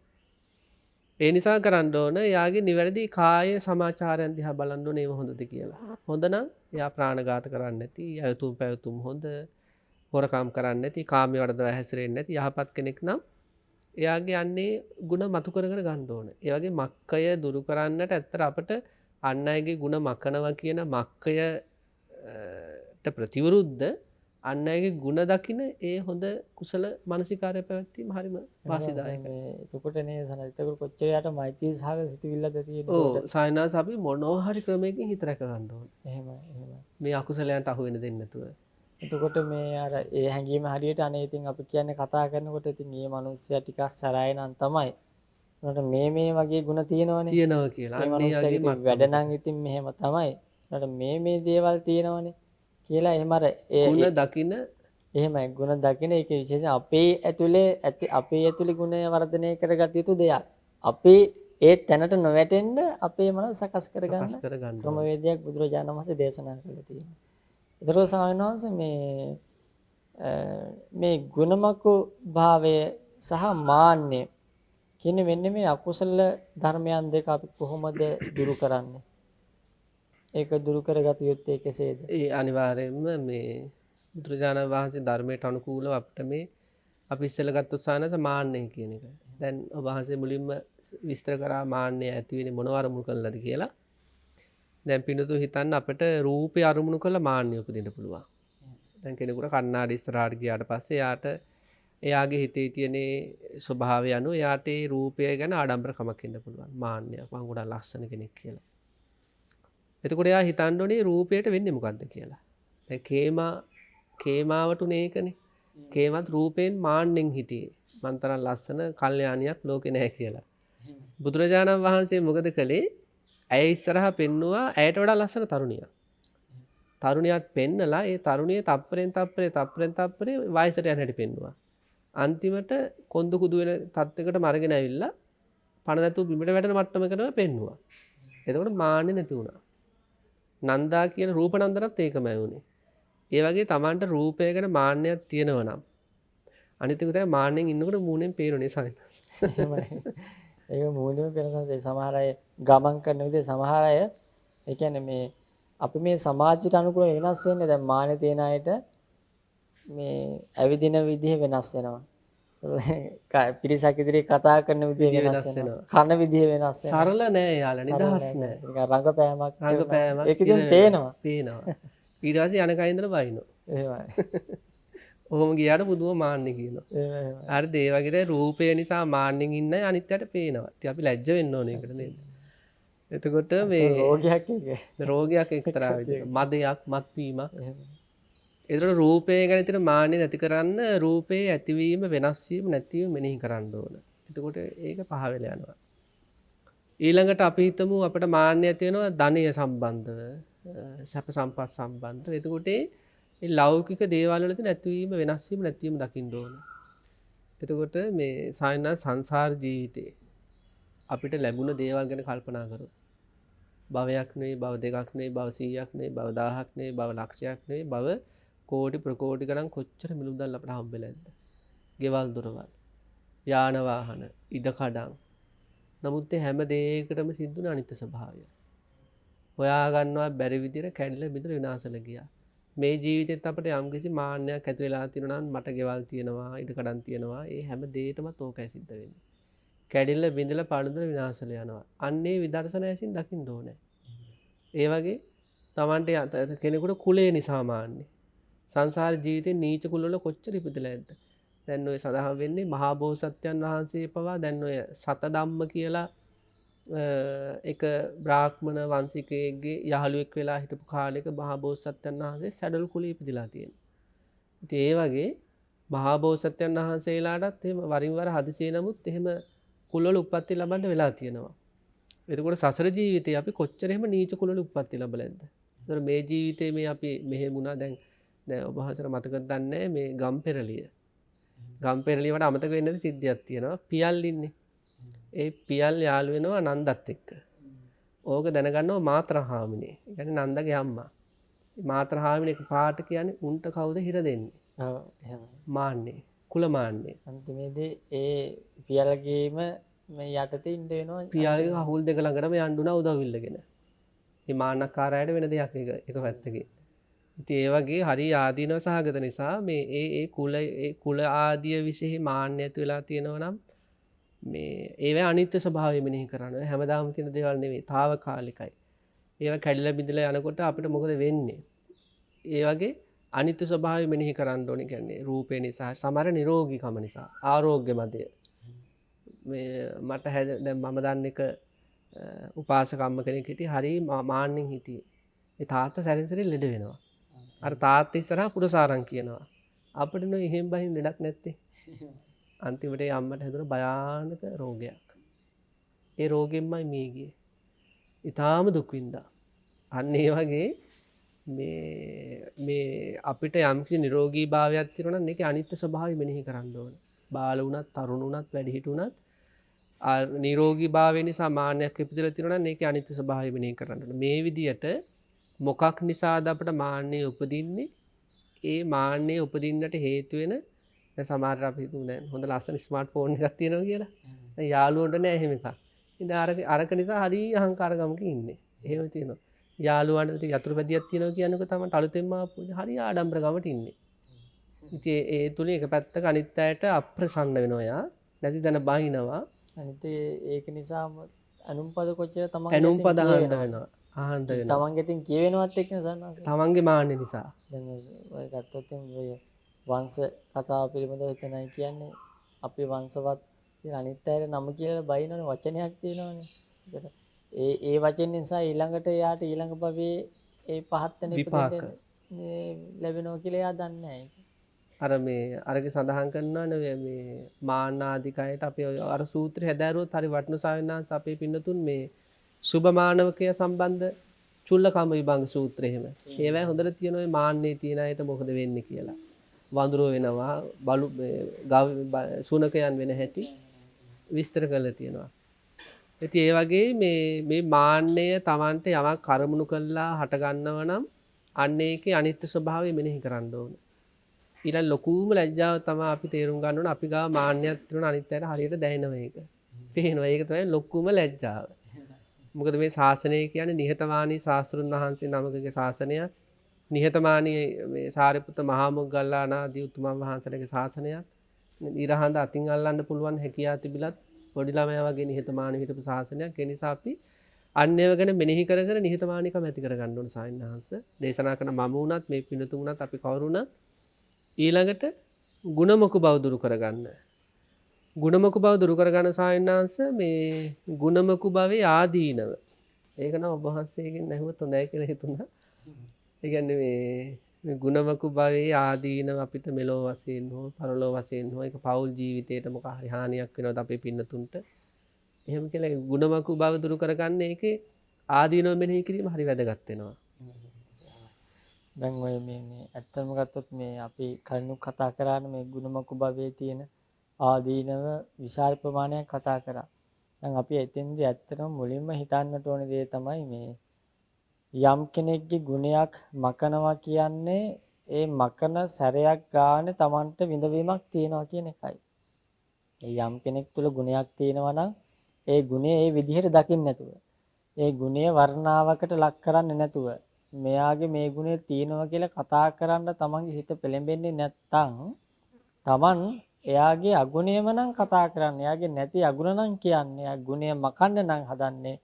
ඒ නිසා කරන්න ඕන එයාගේ නිවැරදි කාය සමාචාරයන් දිහා බලන්න ඕනේ ඒව හොඳද කියලා. හොඳ නම් එයා ප්‍රාණඝාත කරන්නේ නැති, අයතුම් පැවතුම් හොඳ, හොරකම් කරන්නේ නැති, කාමයේ වර්ධව හැසිරෙන්නේ නැති යහපත් කෙනෙක් නම් එයාගේ අන්නේ ಗುಣ මතු කරගෙන ගන්න ඕන. ඒ වගේ මක්කය දුරු කරන්නට ඇත්තට අපිට අන් අයගේ ಗುಣ මකනවා කියන මක්කයට ප්‍රතිවිරුද්ධ අන් අයගේ ಗುಣ දකින ඒ හොඳ කුසල මානසිකාරය පැවැත්වීම හරිම වාසිදායකයි. එතකොට නේ සනත් එතකොට කොච්චර යට මෛත්‍රී සහගත සිතුවිල්ලද තියෙන්නේ. ඔව් සායනාස අපි මොනවා හරි ක්‍රමයකින් හිත රැක ගන්න ඕන. එහෙමයි එහෙමයි. මේ අකුසලයන්ට අහු වෙන්න දෙන්නේ නැතුව. එතකොට මේ අර ඒ හැඟීම හරියට අනේ ඉතින් අපි කියන්නේ කතා කරනකොට ඉතින් මේ මිනිස්සයා ටිකක් සරයි නම් තමයි. උනට මේ වගේ ಗುಣ තියෙනවනේ. තියෙනවා කියලා. මේ අන්නේ මිනිස්සයාගේ යගේ ඉතින් වැඩ නම් ඉතින් මෙහෙම තමයි. උනට මේ දේවල් තියෙනවනේ කියලා එහෙම අර ඒ ಗುಣ දකින එහෙමයි ಗುಣ දකින ඒක විශේෂයෙන් අපේ ඇතුලේ ගුණය වර්ධනය කරගත යුතු දෙයක්. අපේ ඒ තැනට නොවැටෙන්න අපේ මනස සකස් කරගන්න කර ගන්න. ක්‍රමවේදයක් බුදුරජාණන් වහන්සේ දේශනා කළා තියෙනවා. ඒතරෝ ස්වාමීන් වහන්සේ මේ ගුණමකු භාවය සහ මාන්නය කියන මෙන්න මේ අකුසල ධර්මයන් දෙක අපි කොහොමද දුරු කරන්නේ? ඒක දුරු කරගත යුත්තේ කෙසේද? ඒ අනිවාර්යයෙන්ම මේ බුදුරජාණන් වහන්සේ ධර්මයට අනුකූලව අපිට මේ අපි ඉස්සෙල්ලා ගත්ත උත්සාහනස මාන්නය කියන එක. දැන් ඔබ වහන්සේ මුලින්ම විස්තර කරා මාන්නය ඇති වෙන්නේ මොනව අරමුණු කළාද කියලා. දැන් පින්නතු හිතන්න අපිට රූපේ අරමුණු කරලා මාන්නය උපදින්න පුළුවන්. දැන් කෙනෙකුට කණ්ණාඩි ඉස්සරහට ගියාට පස්සේ එයාගේ හිතේ තියෙන ස්වභාවය අනුව එයාට ඒ රූපය ගැන ආඩම්බරකමක් එන්න පුළුවන්. මාන්නයක් මං ගොඩක් ලස්සන කෙනෙක් කියලා. එතකොට එයා හිතන්න ඕනේ රූපයට වෙන්නේ මොකද්ද කියලා. දැන් කේමාවට උනේ ඒකනේ. කේමත් රූපයෙන් මාන්නෙන් හිටියේ. මං තරම් ලස්සන කල්යාණියක් ලෝකේ නැහැ කියලා. බුදුරජාණන් වහන්සේ මොකද කළේ? ඇය ඉස්සරහා පෙන්නුවා ඇයට වඩා ලස්සන තරුණියක්. තරුණියක් පෙන්නලා ඒ තරුණිය තප්පරෙන් තප්පරේ වයසට යන හැටි පෙන්නුවා. අන්තිමට කොන්ද කුදු වෙන තත්යකට මරගෙන ඇවිල්ලා පණ නැතුව බිමට වැටෙන මට්ටමකටම පෙන්නුවා. එතකොට මාන්නේ නැති වුණා. නන්දා කියන රූප නන්දනත් ඒකමයි වුනේ. ඒ වගේ Tamanට රූපය ගැන මාන්නයක් තියෙනවා නම් අනිත් එක තමයි මාන්නෙන් ඉන්නකොට මූණෙන් පේරෝනේ සායන. එහෙමයි. ඒක මූලිකව වෙනසක්. සමහර අය ගමන් කරන විදිහ සමහර අය ඒ කියන්නේ මේ අපි මේ සමාජයට අනුකූල වෙනස් වෙන්නේ දැන් මානෙ තියෙන අයට මේ ඇවිදින විදිහ වෙනස් වෙනවා. පිරිසක් ඉදිරියේ කතා කරන විදිහ වෙනස් වෙනවා. කන විදිහ වෙනස් වෙනවා. සරල නෑ යාළුවා නිදහස් නෑ. නිකන් රංගපෑමක් ඒක ඉතින් පේනවා. ඊට පස්සේ යන කයින්දල බයිනවා. එහෙමයි. ඔහොම ගියාට පුදුම මාන්නේ කියනවා. එහෙමයි. හරිද? ඒ වගේ රූපය නිසා මාන්නෙන් ඉන්න අනිත්යට පේනවා. ඉතින් අපි ලැජ්ජ වෙන්න ඕනේ ඒකට නේද? එතකොට මේ රෝගයක් එක්තරා විදිහක මදයක් මත්වීමක්. එතකොට රූපය ගැන තියෙන මාන්නේ නැති කරන්න රූපේ ඇතිවීම වෙනස් වීම නැතිවීම මෙනෙහි කරන්න ඕන. එතකොට ඒක පහ වෙලා යනවා. ඊළඟට අපි හිතමු අපිට මාන්නය ඇති වෙනවා ධනය සම්බන්ධව, සැප සම්පත් සම්බන්ධව. එතකොට මේ ලෞකික දේවල් වල තියෙන ඇතිවීම වෙනස් වීම නැතිවීම දකින්න ඕන. එතකොට මේ සංසාර ජීවිතේ අපිට ලැබුණ දේවල් ගැන කල්පනා කරමු. භවයක් නෙවෙයි, භව දෙකක් නෙවෙයි, භව 100ක් නෙවෙයි, භව 1000ක් නෙවෙයි, භව ලක්ෂයක් නෙවෙයි, භව කෝටි ප්‍රකෝටි ගණන් කොච්චර මිලුම්දල් අපිට හම්බෙලාද? ගෙවල් දොරවල්, යාන වාහන, ඉඩකඩම්. නමුත් හැම දෙයකටම සිද්ධුන අනිත්‍ය ස්වභාවය. හොයා ගන්නවා බැරි විදිහට කැඩිලා බිඳලා විනාශල ගියා. මේ ජීවිතෙත් අපිට යම්කිසි මාන්නයක් ඇති වෙලා තියෙනවා නම් මට ගෙවල් තියෙනවා, ඉඩකඩම් තියෙනවා, ඒ හැම දෙයකටම ඕකයි සිද්ධ වෙන්නේ. කැඩිලා බිඳලා පාළුදලා විනාශල යනවා. අන්නේ විදර්ශනායසින් දකින්න ඕනේ. ඒ වගේ Tamante කෙනෙකුට කුලේ නිසා මාන්නේ. සංසාර ජීවිතේ නීච කුල වල කොච්චර ඉපදලා ඇද්ද? දැන් ඔය සඳහන් වෙන්නේ මහා බෝසත්යන් වහන්සේ පවා දැන් ඔය සත ධම්ම කියලා එක බ්‍රාහ්මණ වංශිකයෙක්ගේ යහළුවෙක් වෙලා හිටපු කාලෙක මහා බෝසත්යන් වහන්සේ සැඩල් කුලේ ඉපදිලා තියෙනවා. ඉතින් ඒ වගේ මහා බෝසත්යන් වහන්සේලාටත් එහෙම වරින් වර හදිසියෙ නමුත් එහෙම කුලවල උප්පත්ති ලබන්න වෙලා තියෙනවා. එතකොට සසර ජීවිතේ අපි කොච්චර එහෙම නීච කුලවල උප්පත්ති ලැබලාද? ඒතර මේ ජීවිතේ මේ අපි මෙහෙම වුණා දැන් ඔබ හසර මතකද දන්නේ මේ ගම්පෙරළිය. ගම්පෙරළිය වට අමතක වෙන්නේ නැති සිද්ධියක් තියෙනවා. පියල් ඉන්නේ. ඒ පියල් යාළු වෙනවා නන්දත් එක්ක. ඕක දැනගන්නවා මාත්‍රහාමිනේ. ඒ කියන්නේ නන්දගේ අම්මා. මාත්‍රහාමිනේ පාට කියන්නේ උන්ට කවුද හිර දෙන්නේ? ඔව් එහෙමයි. මාන්නේ. කුල මාන්නේ. අන්තිමේදී ඒ පියල්ගේම මේ යටතේ ඉන්න වෙනවා. පියාගේ කහුල් දෙක ළඟටම යන්න උනා උදව් ඉල්ලගෙන. මේ මාන්නකාරයයට වෙන දෙයක් එක පැත්තකින්. ඉතින් ඒ වගේ හරි ආදීනව සහගත නිසා මේ ඒ කුල ආදිය විශේෂ මාන්නය ඇති වෙලා තියෙනවා නම් මේ ඒවා අනිත්‍ය ස්වභාවය මෙනෙහි කරන්න හැමදාම තියෙන දේවල් නෙවෙයි తాවකාලිකයි. ඒවා කැඩිලා බිඳලා යනකොට අපිට මොකද වෙන්නේ? ඒ වගේ අනිත්‍ය ස්වභාවය මෙනෙහි කරන්න ඕනේ. කියන්නේ රූපේ නිසා සමහර නිරෝගීකම නිසා ආරෝග්‍යමදය. මේ මට දැන් මම දන්න එක උපාසකම්ම කෙනෙක් හිටියේ හරි මාන්නෙන් හිටියේ. ඒ තාත්තා සැරින් සැරේ ලෙඩ වෙනවා. අර තාත්තා ඉස්සරහා පුරසාරං කියනවා. අපිට නෝ එහෙම බහින් ලෙඩක් නැත්තේ. අන්තිමට ඒ අම්මට හැදුන භයානක රෝගයක්. ඒ රෝගෙම්මයි මේ ගියේ. ඊටාම දුක් විඳා. අන්න ඒ වගේ මේ අපිට යම්කිසි නිරෝගී භාවයක් තියෙනවා නම් ඒකේ අනිත්‍ය ස්වභාවය මෙනෙහි කරන්න ඕනේ. බාල වුණත්, තරුණ වුණත්, වැඩිහිටි වුණත් නිරෝගී භාවය නිසා මාන්නයක් ඉපදලා තියෙනවා නම් ඒකේ අනිත්‍ය ස්වභාවය මෙනෙහි කරන්න ඕනේ. මේ විදියට මොකක් නිසාද අපිට මාන්නය උපදින්නේ? ඒ මාන්නය උපදින්නට හේතු වෙන දැන් සමහර අපි හිතමු දැන් හොඳ ලස්සන ස්මාර්ට් ෆෝන් එකක් තියෙනවා කියලා. දැන් යාළුවන්ට නෑ එහෙම එකක්. ඉතින් අරක නිසා හරි අහංකාර ගමක ඉන්නේ. එහෙම තියෙනවා. යාළුවන්ට ඉතින් යතුරු පැදියක් තියෙනවා කියනකොට තමයි අලුතෙන්ම ආපු හරි ආඩම්බර ගමට ඉන්නේ. ඉතින් ඒ තුලින් එක පැත්තක අනිත් අයට අප්‍රසන්න වෙනවා යා. නැති දන බහිනවා. අනිත් ඒක නිසාම අනුම්පද කොච්චර තමන් ඇනුම්පද අහන්න වෙනවා. අහන්න වෙනවා. තමන්ගේ තින් කියවෙනවත් එක්ක සන්නාස. තමන්ගේ මාන්නේ නිසා. දැන් ඔය ගත්තොත් ඔය වංශ කතාව පිළිබඳව එතනයි කියන්නේ අපේ වංශවත් කියලා අනිත් අයට නම කියලා බයිනවනේ වචනයක් තියෙනවනේ. ඒ වචන නිසා ඊළඟට යාට ඊළඟ භවයේ ඒ පහත් වෙන විපාක ලැබෙනවා කියලා එයා දන්නේ නැහැ. අර මේ අරගේ සඳහන් කරනවානේ මේ මාන්නාදිකයට අපි අර සූත්‍රය හැදෑරුවොත් හරි වටින සාවිනාංශ අපේ පින්නතුන් මේ සුභ මානවකය සම්බන්ධ චුල්ලකම විභංග සූත්‍රය එහෙම. ඒවැ හොඳට තියෙනවා මේ මාන්නේ තියෙන අයට මොකද වෙන්නේ කියලා. වඳුරෝ වෙනවා, බලු සුනකයන් වෙන හැටි විස්තර කරලා තියෙනවා. ඉතින් ඒ වගේ මේ මාන්නය Tamante යමක් කරමුණු කළා හට ගන්නව නම් අන්න ඒකේ අනිත්‍ය ස්වභාවය මෙනෙහි කරන්න ඕනේ. ඊළඟ ලොකුම ලැජ්ජාව තමයි අපි තේරුම් ගන්න ඕනේ අපි ගාව මාන්නයක් තියෙනවා අනිත් අයට හරියට දැනෙනවා ඒක. පේනවා ඒක තමයි ලොකුම ලැජ්ජාව. මොකද මේ ශාසනය කියන්නේ නිහතමානී ශාස්ත්‍රුන් වහන්සේ නමකගේ ශාසනයක්. නිහතමානී මේ සාරිපුත්ත මහා මොග්ගල්ලාන ආදී උතුමන් වහන්සේලාගේ ශාසනයක්. ඊරහඳ අතින් අල්ලන්න පුළුවන් හැකියාව තිබිලත් පොඩි ළමයා වගේ නිහතමානී හිටපු ශාසනයක්. ඒ නිසා අපි අන්‍යව ගැන මෙනෙහි කර කර නිහතමානීකම ඇති කර ගන්න ඕන සායනහංශ. දේශනා කරන මම වුණත් මේ පිනතුන් වුණත් අපි කවුරුණත් ඊළඟට ගුණමක බව දුරු කරගන්න. ගුණමක බව දුරු කරගන්න සායනහංශ මේ ගුණමක භවයේ ආදීනව. ඒක නම් ඔබ වහන්සේගෙන් ඇහුවොත් හොඳයි කියලා හිතුණා. ඒ කියන්නේ මේ ගුණමක භවයේ ආදීනව අපිට මෙලෝ වශයෙන් හෝ පරලෝ වශයෙන් හෝ ඒක පෞල් ජීවිතේට මොකක් හරි හානියක් වෙනවද අපේ පින්නතුන්ට? එහෙම කියලා ගුණමක භව දුරු කරගන්න ඒකේ ආදීනව මෙනෙහි කිරීම හරි වැදගත් වෙනවා. දැන් ඔය මේ ඇත්තම ගත්තොත් මේ අපි කලින් කතා කරානේ මේ ගුණමක භවයේ තියෙන ආදීනව විශාල ප්‍රමාණයක් කතා කරා. දැන් අපි එතෙන්දී ඇත්තටම මුලින්ම හිතන්නට ඕනේ දේ තමයි මේ යම් කෙනෙක්ගේ ගුණයක් මකනවා කියන්නේ ඒ මකන සැරයක් ගානේ Tamanට විඳවීමක් තියෙනවා කියන එකයි. ඒ යම් කෙනෙක් තුල ගුණයක් තියෙනවා නම් ඒ ගුණය ඒ විදිහට දකින්න නැතුව ඒ ගුණය වර්ණාවකට ලක් කරන්නේ නැතුව මෙයාගේ මේ ගුණය තියෙනවා කියලා කතා කරන්න තමන්ගේ හිත පෙළඹෙන්නේ නැත්තම් Taman එයාගේ අගුණයම නම් කතා කරන්නේ. එයාගේ නැති අගුණ නම් කියන්නේ. එයා ගුණය මකන්න නම් හදන්නේ.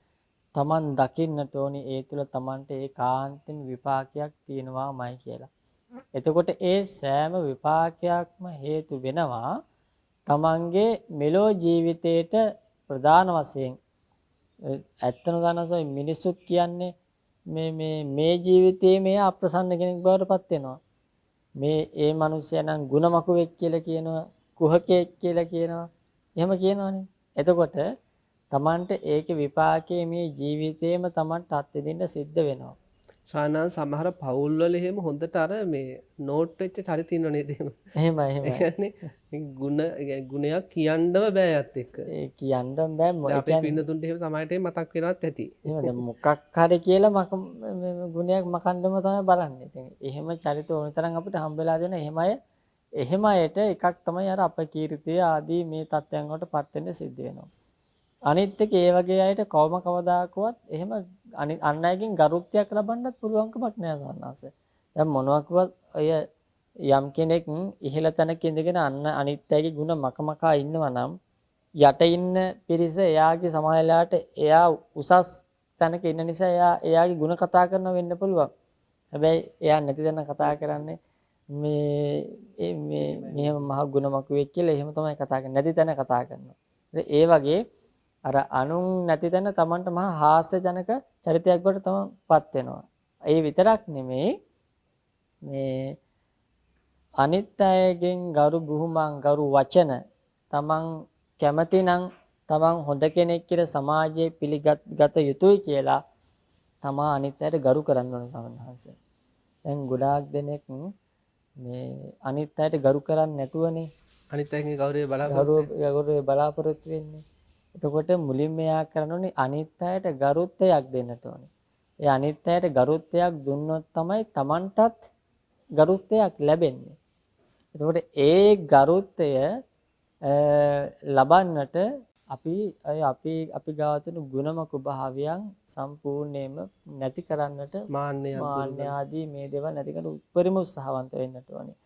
Taman දකින්නට ඕනි ඒ තුල Tamanට ඒකාන්තෙන් විපාකයක් තියෙනවාමයි කියලා. එතකොට ඒ සෑම විපාකයක්ම හේතු වෙනවා Tamanගේ මෙලෝ ජීවිතේට ප්‍රධාන වශයෙන්. ඇත්තම ගන්නසයි මිනිසුත් කියන්නේ මේ ජීවිතයේ මේ අප්‍රසන්න කෙනෙක් බවට පත් වෙනවා. මේ ඒ මිනිසයා නම් ಗುಣමකුවෙක් කියලා කියනවා, කුහකෙක් කියලා කියනවා. එහෙම කියනවනේ. එතකොට Tamanට ඒකේ විපාකයේ මේ ජීවිතේම Tamanට අත්විඳින්න සිද්ධ වෙනවා. සානන් සමහර පවුල් වල එහෙම හොඳට අර මේ නෝට් වෙච්ච චරිත ඉන්නව නේද එහෙම. එහෙමයි. ඒ කියන්නේ ගුණයක් කියන්නම බෑ යත් එක්ක. ඒ කියන්න බෑ. අපේ පින්නතුන්ට එහෙම සමහරට මතක් වෙනවත් ඇති. එහෙමද මොකක් හරි කියලා ගුණයක් මකන්නම තමයි බලන්නේ. ඉතින් එහෙම චරිත ඕන තරම් අපිට හම්බෙලා දෙන එහෙම අයට එකක් තමයි අර අපකීර්තිය ආදී මේ තත්ත්වයන් වලට පත් වෙන්න සිද්ධ වෙනවා. අනිත් එක ඒ වගේ අයට කවදාකවත් එහෙම අන් අයගෙන් ගරුත්වයක් ලබන්නත් පුළුවන්කමක් නෑ සන්නාස. දැන් මොනවාකවත් ඔය යම් කෙනෙක් ඉහළ තැනක ඉඳගෙන අනිත් අයගේ ಗುಣ මකමකා ඉන්නවා නම් යට ඉන්න පිරිස එයාගේ සමාජලාට එයා උසස් තැනක ඉන්න නිසා එයාගේ ಗುಣ කතා කරනව වෙන්න පුළුවන්. හැබැයි එයා නැති දැන කතා කරන්නේ මේ මෙහෙම මහ ගුණමකුවෙක් කියලා එහෙම තමයි කතා කරන්නේ. නැති තැන කතා කරනවා. ඒ වගේ අර අනුන් නැති තැන Tamanට මහා හාස්‍යජනක චරිතයක් බවට තමන්පත් වෙනවා. ඒ විතරක් නෙමෙයි මේ අනිත් අයගෙන් ගරු බුහුමන් ගරු වචන තමන් කැමතිනම් තමන් හොඳ කෙනෙක් කියලා සමාජයේ පිළිගත යුතුයි කියලා තමා අනිත් අයට ගරු කරන්න ඕන සමහරවිට. දැන් ගොඩාක් දෙනෙක් මේ අනිත් අයට ගරු කරන්නේ නැතුවනේ අනිත් අයගේ ගෞරවය බලාපොරොත්තු වෙන්නේ. එතකොට මුලින්ම එයා කරනෝනේ අනිත් අයට ගරුත්වයක් දෙන්නට ඕනේ. ඒ අනිත් අයට ගරුත්වයක් දුන්නොත් තමයි තමන්ටත් ගරුත්වයක් ලැබෙන්නේ. එතකොට ඒ ගරුත්වය ලබන්නට අපි ගාව තියෙන ගුණමක භාවයන් සම්පූර්ණයෙන්ම නැති කරන්නට මාන්නය ආදී මේ දේවල් නැති කරන්න උපරිම උත්සාහවන්ත වෙන්නට ඕනේ.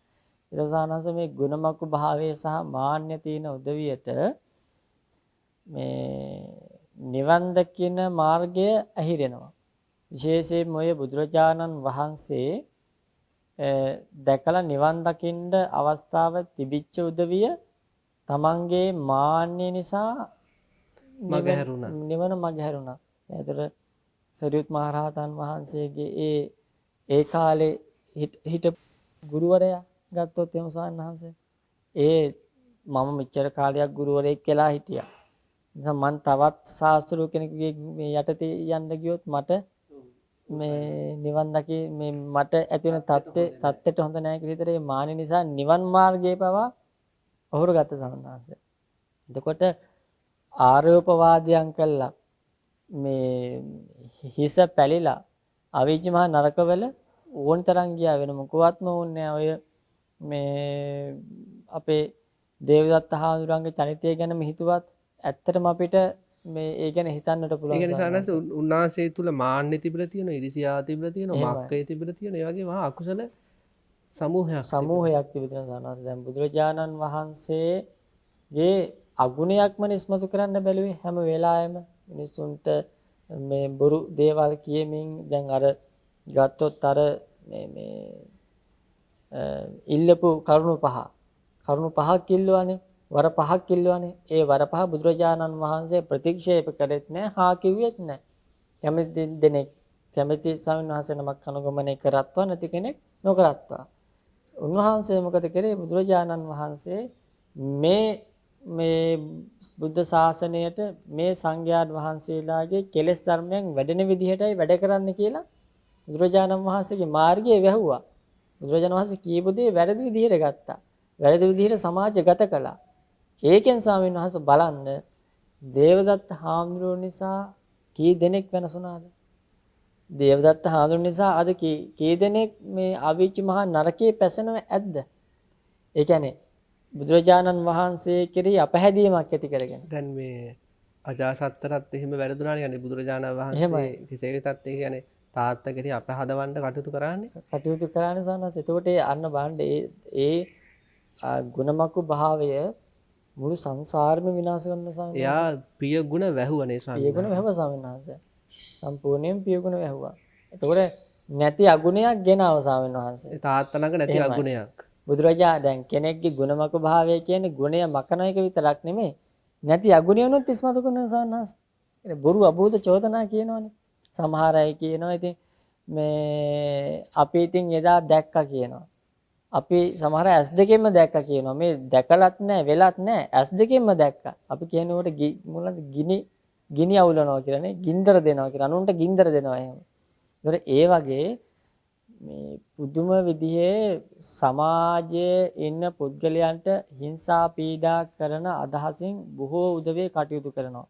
ඊටසානස මේ ගුණමක භාවය සහ මාන්නය තියෙන උදවියට මේ නිවන් දකින මාර්ගය ඇහිරෙනවා. විශේෂයෙන්ම ඔය බුදුරජාණන් වහන්සේ දැකලා නිවන් දකින්න අවස්ථාව තිබිච්ච උදවිය තමන්ගේ මාන්නය නිසා නිවන මගහැරුණා. ඒතර සරියුත් මහරහතන් වහන්සේගේ ඒ කාලේ හිටපු ගුරුවරයා ගත්තොත් එහෙම සාන්නහන්සේ මම මෙච්චර කාලයක් ගුරුවරයෙක් කියලා හිටියා. නිසා මං තවත් ශාස්ත්‍රූ කෙනෙකුගේ මේ යටතේ යන්න ගියොත් මට මේ නිවන් දකි මේ මට ඇති වෙන තත්ත්වයට හොඳ නැහැ කියලා හිතේ මානෙ නිසා නිවන් මාර්ගයේ පවා ඔහුරගත සමහරවිට. එතකොට ආරෝපවාදයන් කළා මේ හිස පැලිලා අවීච මහ නරකවල ඕන තරම් ගියා වෙන මොකවත්ම ඕනේ ඔය මේ අපේ දේවදත්ත හාමුදුරන්ගේ චරිතය ගැනම හිතුවත් ඇත්තටම අපිට මේ ඒ ගැන හිතන්නට පුළුවන්. ඒ නිසා උන්වහන්සේ තුල මාන්නේ තිබිලා තියෙන, ඉරිසියාව තිබිලා තියෙන, මක්කේ තිබිලා තියෙන, ඒ වගේ මහා අකුසල සමූහයක් තිබෙනවා සානස්. දැන් බුදුරජාණන් වහන්සේගේ අගුණයක්ම නිස්මතු කරන්න බැලුවේ හැම වෙලාවෙම මිනිසුන්ට මේ බොරු දේවල් කියමින් දැන් අර ගත්තොත් අර මේ ඉල්ලපු කරුණු පහක් ඉල්ලුවානේ. වර 5ක් ඉල්ලුවානේ. ඒ වර 5 බුදුරජාණන් වහන්සේ ප්‍රතික්ෂේප කළෙත් නැහැ, හා කිව්වෙත් නැහැ. කැමති ස්වාමීන් වහන්සේ නමක් අනුගමනය කරත්වා නැති කෙනෙක් නොකරත්වා. උන්වහන්සේ මොකද කරේ? බුදුරජාණන් වහන්සේ මේ බුද්ධ ශාසනයට මේ සංඝයාන් වහන්සේලාගේ කෙලෙස් ධර්මයන් වැඩෙන විදිහටයි වැඩ කරන්න කියලා බුදුරජාණන් වහන්සේගේ මාර්ගය වැහුවා. බුදුරජාණන් වහන්සේ කියපු දේ වැරදි විදිහට ගත්තා. වැරදි විදිහට සමාජගත කළා. ඒකෙන් ස්වාමීන් වහන්සේ බලන්න දේවදත්ත හාමුදුරුවෝ නිසා කී දෙනෙක් වෙනසුණාද? දේවදත්ත හාමුදුරුවෝ නිසා අද කී දෙනෙක් මේ අවීච මහා නරකයේ පැසෙනව ඇද්ද? ඒ කියන්නේ බුදුරජාණන් වහන්සේ කෙරෙහි අපහැදීමක් ඇති කරගෙන. දැන් මේ අජාසත්තරත් එහෙම වැරදුනානේ. يعني බුදුරජාණන් වහන්සේ කිසිවෙකටත් ඒ කියන්නේ තාත්තා කෙරෙහි අපහදවන්න කටයුතු කරන්නේ සානස්. එතකොට අන්න බලන්න ඒ ගුණමකු භාවය මුළු සංසාරෙම විනාශ කරන සාමණේර. එයා පිය ගුණ වැහුවනේ සාමණේර. පිය ගුණ වැහුවා සාමණේර. සම්පූර්ණයෙන් පිය ගුණ වැහුවා. එතකොට නැති අගුණයක් ගෙනාව සාමණේර වහන්සේ. ඒ තාත්තා ළඟ නැති අගුණයක්. බුදුරජා දැන් කෙනෙක්ගේ ගුණමක භාවය කියන්නේ ගුණය මකන එක විතරක් නෙමෙයි. නැති අගුණයනොත් ඉස්මතු කරන සාමණේර. ඒ බොරු අභූත චෝදනා කියනවනේ. සමහර අය කියනවා ඉතින් මේ අපි ඉතින් එදා දැක්කා කියනවා. අපි සමහර ඇස් දෙකෙන්ම දැක්කා කියනවා. මේ දැකලත් නැහැ, වෙලත් නැහැ. ඇස් දෙකෙන්ම දැක්කා. අපි කියනකොට මොනවද ගිනි අවුලනවා කියලානේ. ගින්දර දෙනවා කියලා. අනුන්ට ගින්දර දෙනවා එහෙම. ඒ වගේ මේ පුදුම විදිහේ සමාජයේ ඉන්න පුද්ගලයන්ට හිංසා පීඩා කරන අදහසින් බොහෝ උදවිය කටයුතු කරනවා.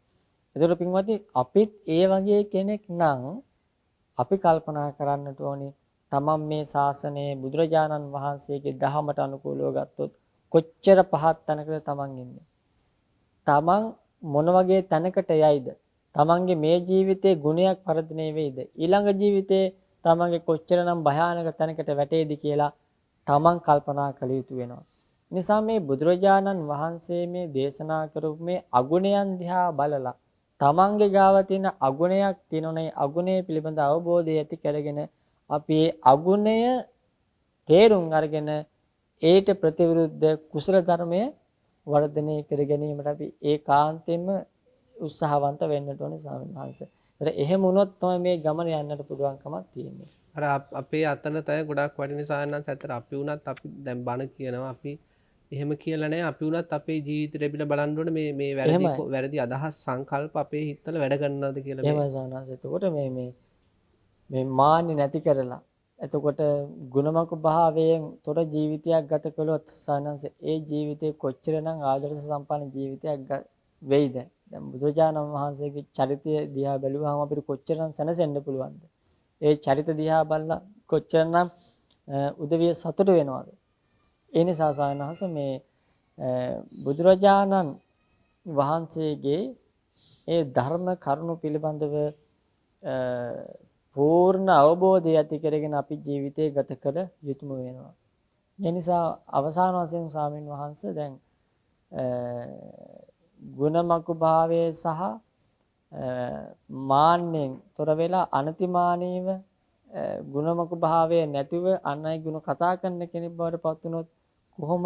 ඒතර පින්වත්නි අපිත් ඒ වගේ කෙනෙක් නම් අපි කල්පනා කරන්නට ඕනේ තමන් මේ ශාසනයේ බුදුරජාණන් වහන්සේගේ දහමට අනුකූලව ගත්තොත් කොච්චර පහත් තැනකද තමන් ඉන්නේ. තමන් මොන වගේ තැනකට යයිද? තමන්ගේ මේ ජීවිතේ ගුණයක් වර්ධනය වෙයිද? ඊළඟ ජීවිතේ තමන්ගේ කොච්චරනම් භයානක තැනකට වැටෙයිද කියලා තමන් කල්පනා කළ යුතු වෙනවා. නිසා මේ බුදුරජාණන් වහන්සේ මේ දේශනා කරපු මේ අගුණයන් දිහා බලලා තමන්ගේ ගාව තියෙන අගුණයක් තියෙනනේ අගුණය පිළිබඳ අවබෝධය ඇති කරගෙන අපි ඒ අගුණය තේරුම් අරගෙන ඒට ප්‍රතිවිරුද්ධ කුසල ධර්මය වර්ධනය කර ගැනීමට අපි ඒකාන්තයෙන්ම උත්සාහවන්ත වෙන්නට ඕනේ ස්වාමීන් වහන්සේ. ඒතර එහෙම වුණොත් තමයි මේ ගමන යන්නට පුළුවන්කමක් තියෙන්නේ. අර අපේ අතන තය ගොඩක් වටින සායනස් ඇතර අපි වුණත් අපි දැන් බණ කියනවා අපි එහෙම කියලා නැහැ අපි වුණත් අපේ ජීවිතේ ලැබිලා බලන්න ඕනේ මේ වැරදි අදහස් සංකල්ප අපේ හිතවල වැඩ කරනවද කියලා. එහෙමයි සානස්. එතකොට මේ මාන්නේ නැති කරලා එතකොට ගුණමක භාවයෙන් තොර ජීවිතයක් ගත කළොත් සානස් ඒ ජීවිතේ කොච්චරනම් ආදර්ශ සම්පන්න ජීවිතයක් වෙයිද? දැන් බුදුරජාණන් වහන්සේගේ චරිතය දිහා බැලුවහම අපිට කොච්චරනම් සැනසෙන්න පුළුවන්ද? ඒ චරිත දිහා බලලා කොච්චරනම් උදවිය සතුට වෙනවද? ඒ නිසා සානහස මේ බුදුරජාණන් වහන්සේගේ ඒ ධර්ම කරුණු පිළිබඳව පූර්ණ අවබෝධය ඇති කරගෙන අපි ජීවිතය ගත කළ යුතුම වෙනවා. ඒ නිසා අවසාන වශයෙන් ස්වාමීන් වහන්සේ දැන් ගුණමක භාවයේ සහ මාන්නෙන් තොර වෙලා අනතිමානීව ගුණමක භාවයේ නැතිව අන් අය ගුණ කතා කරන කෙනෙක් බවට පත් වුණොත් කොහොම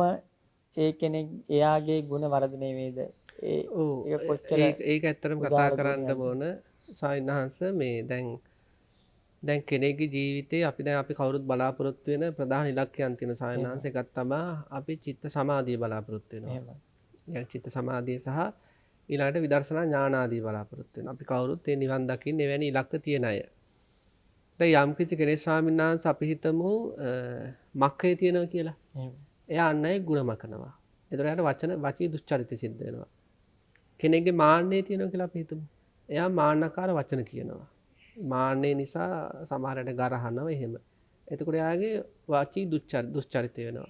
ඒ කෙනෙක් එයාගේ ගුණ වර්ධනය වේද? ඒක කොච්චර ඒක ඇත්තටම කතා කරන්න ඕන සායනහංශ මේ දැන් කෙනෙක්ගේ ජීවිතේ අපි කවුරුත් බලාපොරොත්තු වෙන ප්‍රධාන ඉලක්කයන් තියෙන සායනහංශ එකක් තමයි අපි චිත්ත සමාධිය බලාපොරොත්තු වෙනවා. එහෙමයි. චිත්ත සමාධිය සහ ඊළඟට විදර්ශනා ඥාන ආදී බලාපොරොත්තු වෙනවා. අපි කවුරුත් මේ නිවන් දකින්න එවැනි ඉලක්ක තියන අය. දැන් යම්කිසි කෙනෙක් ස්වාමීන් වහන්සේ අපි හිතමු මක්කේ තියෙනවා කියලා. එයා අන් අය ගුණ මකනවා. ඒතර එයාට වචී දුස්චරිත සිද්ධ වෙනවා. කෙනෙක්ගේ මාන්නේ තියෙනවා කියලා අපි හිතමු. එයා මාන්නකාර වචන කියනවා. මාන්නේ නිසා සමහරට ගරහනවා එහෙම. එතකොට එයාගේ වචී දුස්චරිත වෙනවා.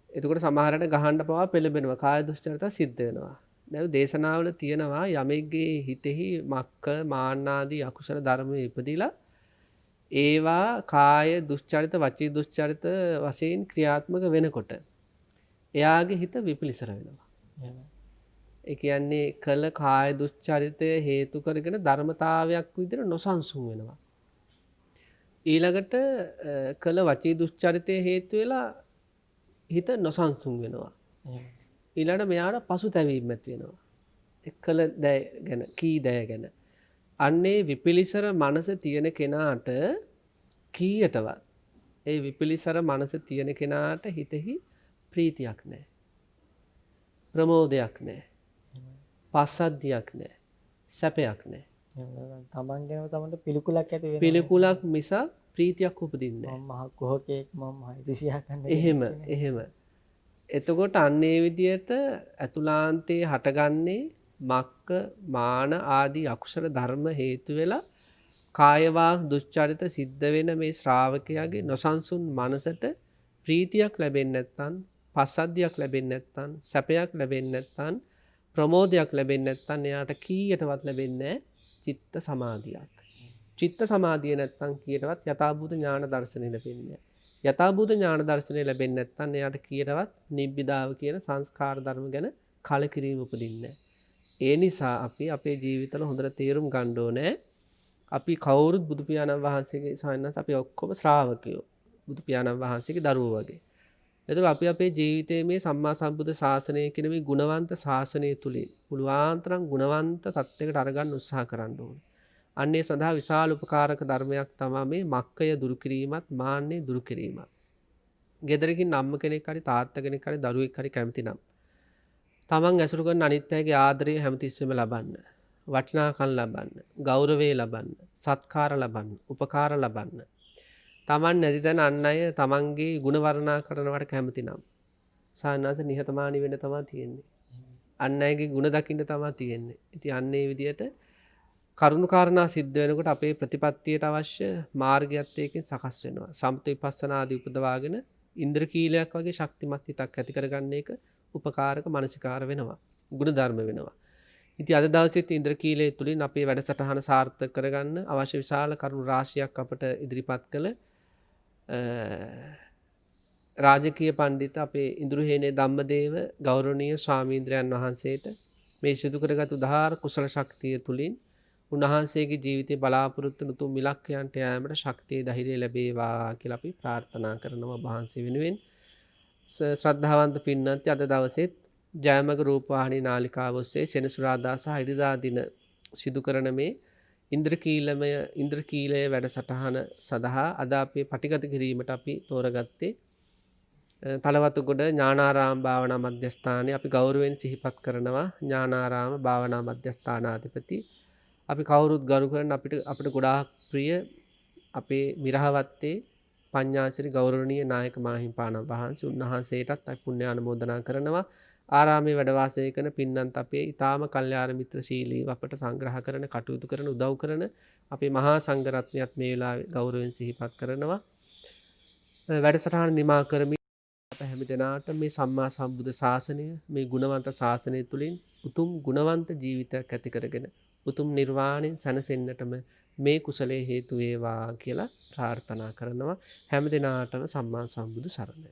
එතකොට සමහරට ගහන්න පවා පෙළඹෙනවා. කාය දුස්චරිත සිද්ධ වෙනවා. දැන් දේශනාවල තියෙනවා යමෙක්ගේ හිතෙහි මක්ක මාන්නාදී අකුසල ධර්ම ඉපදිලා ඒවා කාය දුස්චරිත වචී දුස්චරිත වශයෙන් ක්‍රියාත්මක වෙනකොට එයාගේ හිත විපිලිසර වෙනවා. ඒ කියන්නේ කළ කාය දුස්චරිතය හේතු කරගෙන ධර්මතාවයක් විදිහට නොසන්සුන් වෙනවා. ඊළඟට කළ වචී දුස්චරිතය හේතු වෙලා හිත නොසන්සුන් වෙනවා. ඊළඟට මෙයාට පසුතැවීම ඇති වෙනවා. කළ දෑ ගැන කී දෑ ගැන අන්නේ විපිලිසර මනස තියෙන කෙනාට කීයටවත් ඒ විපිලිසර මනස තියෙන කෙනාට හිතෙහි ප්‍රීතියක් නැහැ. ප්‍රමෝදයක් නැහැ. පස්සද්ධියක් නැහැ. සැපයක් නැහැ. තමන්ගේම තමන්ට පිළිකුලක් ඇති වෙනවා. පිළිකුලක් මිස ප්‍රීතියක් උපදින්නේ නැහැ. මම මහ කුහකෙක් මම රිසියා ගන්න. එහෙම. එතකොට අන්නේ විදියට අතුලාන්තයේ හටගන්නේ මක්ක මාන ආදී අකුසල ධර්ම හේතු වෙලා කායවාක් දුස්චරිත සිද්ධ වෙන මේ ශ්‍රාවකයාගේ නොසන්සුන් මනසට ප්‍රීතියක් ලැබෙන්නේ නැත්නම් පස්සද්ධියක් ලැබෙන්නේ නැත්නම් සැපයක් ලැබෙන්නේ නැත්නම් ප්‍රමෝදයක් ලැබෙන්නේ නැත්නම් එයාට කීයටවත් ලැබෙන්නේ චිත්ත සමාධියක්. චිත්ත සමාධිය නැත්නම් කීයටවත් යථාභූත ඥාන දර්ශනය ලැබෙන්නේ නැහැ. යථාභූත ඥාන දර්ශනය ලැබෙන්නේ නැත්නම් එයාට කීයටවත් නිබ්බිදාව කියන සංස්කාර ධර්ම ගැන කලකිරීම උපදින්නේ නැහැ. ඒ නිසා අපි අපේ ජීවිතවල හොඳට තේරුම් ගන්න ඕනේ අපි කවුරුත් බුදු පියාණන් වහන්සේගේ සායනස් අපි ඔක්කොම ශ්‍රාවකයෝ බුදු පියාණන් වහන්සේගේ දරුවෝ වගේ. එතකොට අපි අපේ ජීවිතයේ මේ සම්මා සම්බුද්ධ ශාසනය කියන මේ ගුණවන්ත ශාසනය තුලින් පුළුවන් තරම් ගුණවන්ත තත්යකට අරගන්න උත්සාහ කරන්න ඕනේ. අන්නේ සඳහා විශාල උපකාරක ධර්මයක් තමයි මේ මක්කය දුරු කිරීමත් මාන්නේ දුරු කිරීමත්. ගෙදරකින් අම්ම කෙනෙක් හරි තාත්තා කෙනෙක් හරි දරුවෙක් හරි කැමති නම් තමන් ඇසුරු කරන අනිත් අයගේ ආදරය හැමතිස්සෙම ලබන්න, වටිනාකම් ලබන්න, ගෞරවය ලබන්න, සත්කාර ලබන්න, උපකාර ලබන්න. තමන් නැති තැන අන් අය තමන්ගේ ගුණ වර්ණනා කරනවට කැමති නම් සායනස නිහතමානී වෙන්න තමයි තියෙන්නේ. අන් අයගේ ගුණ දකින්න තමයි තියෙන්නේ. ඉතින් අන්නේ විදියට කරුණු කාරණා සිද්ධ වෙනකොට අපේ ප්‍රතිපත්තියට අවශ්‍ය මාර්ගයත් ඒකෙන් සකස් වෙනවා. සම්පත විපස්සනා ආදී උපදවාගෙන ඉන්ද්‍රකීලයක් වගේ ශක්තිමත් හිතක් ඇති කරගන්න එක උපකාරක මානසිකාර වෙනවා. ගුණ ධර්ම වෙනවා. ඉතින් අද දවසේත් ඉන්ද්‍රකීලයේ තුලින් අපේ වැඩසටහන සාර්ථක කරගන්න අවශ්‍ය විශාල කරුණු රාශියක් අපට ඉදිරිපත් කළ රාජකීය පණ්ඩිත අපේ ඉඳුරුහේනේ ධම්මදේව ගෞරවනීය ස්වාමීන්ද්‍රයන් වහන්සේට මේ සිදු කරගත් උදාාර කුසල ශක්තිය තුලින් උන්වහන්සේගේ ජීවිතේ බලාපොරොත්තු වූ උතුම් ඉලක්කයන්ට යාමට ශක්තිය ධෛර්යය ලැබේවා කියලා අපි ප්‍රාර්ථනා කරනවා වහන්සේ වෙනුවෙන්. ශ්‍රද්ධාවන්ත පින්නන්ති අද දවසේත් ජයමග රූපවාහිනී නාලිකාව ඔස්සේ සෙනසුරාදා සහ ඉරිදා දින සිදු කරන මේ ඉන්ද්‍රකීලය වැඩසටහන සඳහා අද අපි පටිගත කිරීමට අපි තෝරගත්තේ තලවතුගොඩ ඥානාරාම භාවනා මධ්‍යස්ථානයේ අපි ගෞරවයෙන් සිහිපත් කරනවා ඥානාරාම භාවනා මධ්‍යස්ථානාධිපති අපි කවුරුත් ගරු කරන අපිට ගොඩාක් ප්‍රිය අපේ මිරහවත්තේ පඤ්ඤාසිරි ගෞරවනීය නායක මාහිම්පාණන් වහන්සේ උන්වහන්සේටත් අපි පුණ්‍යානුමෝදනා කරනවා ආරාමයේ වැඩ වාසය කරන පින්නන්ත අපේ ඊ타ම කල්යාණ මිත්‍රශීලීව අපට සංග්‍රහ කරන කටයුතු කරන උදව් කරන අපේ මහා සංඝරත්නයත් මේ වෙලාවේ ගෞරවයෙන් සිහිපත් කරනවා වැඩසටහන නිමා කරමින් අප හැම දිනාට මේ සම්මා සම්බුද්ධ ශාසනය මේ ගුණවන්ත ශාසනය තුලින් උතුම් ගුණවන්ත ජීවිතයක් ඇති කරගෙන උතුම් නිර්වාණයෙන් සැනසෙන්නටම මේ කුසලයේ හේතු වේවා කියලා ප්‍රාර්ථනා කරනවා හැම දිනාටම සම්මා සම්බුදු සරණයි.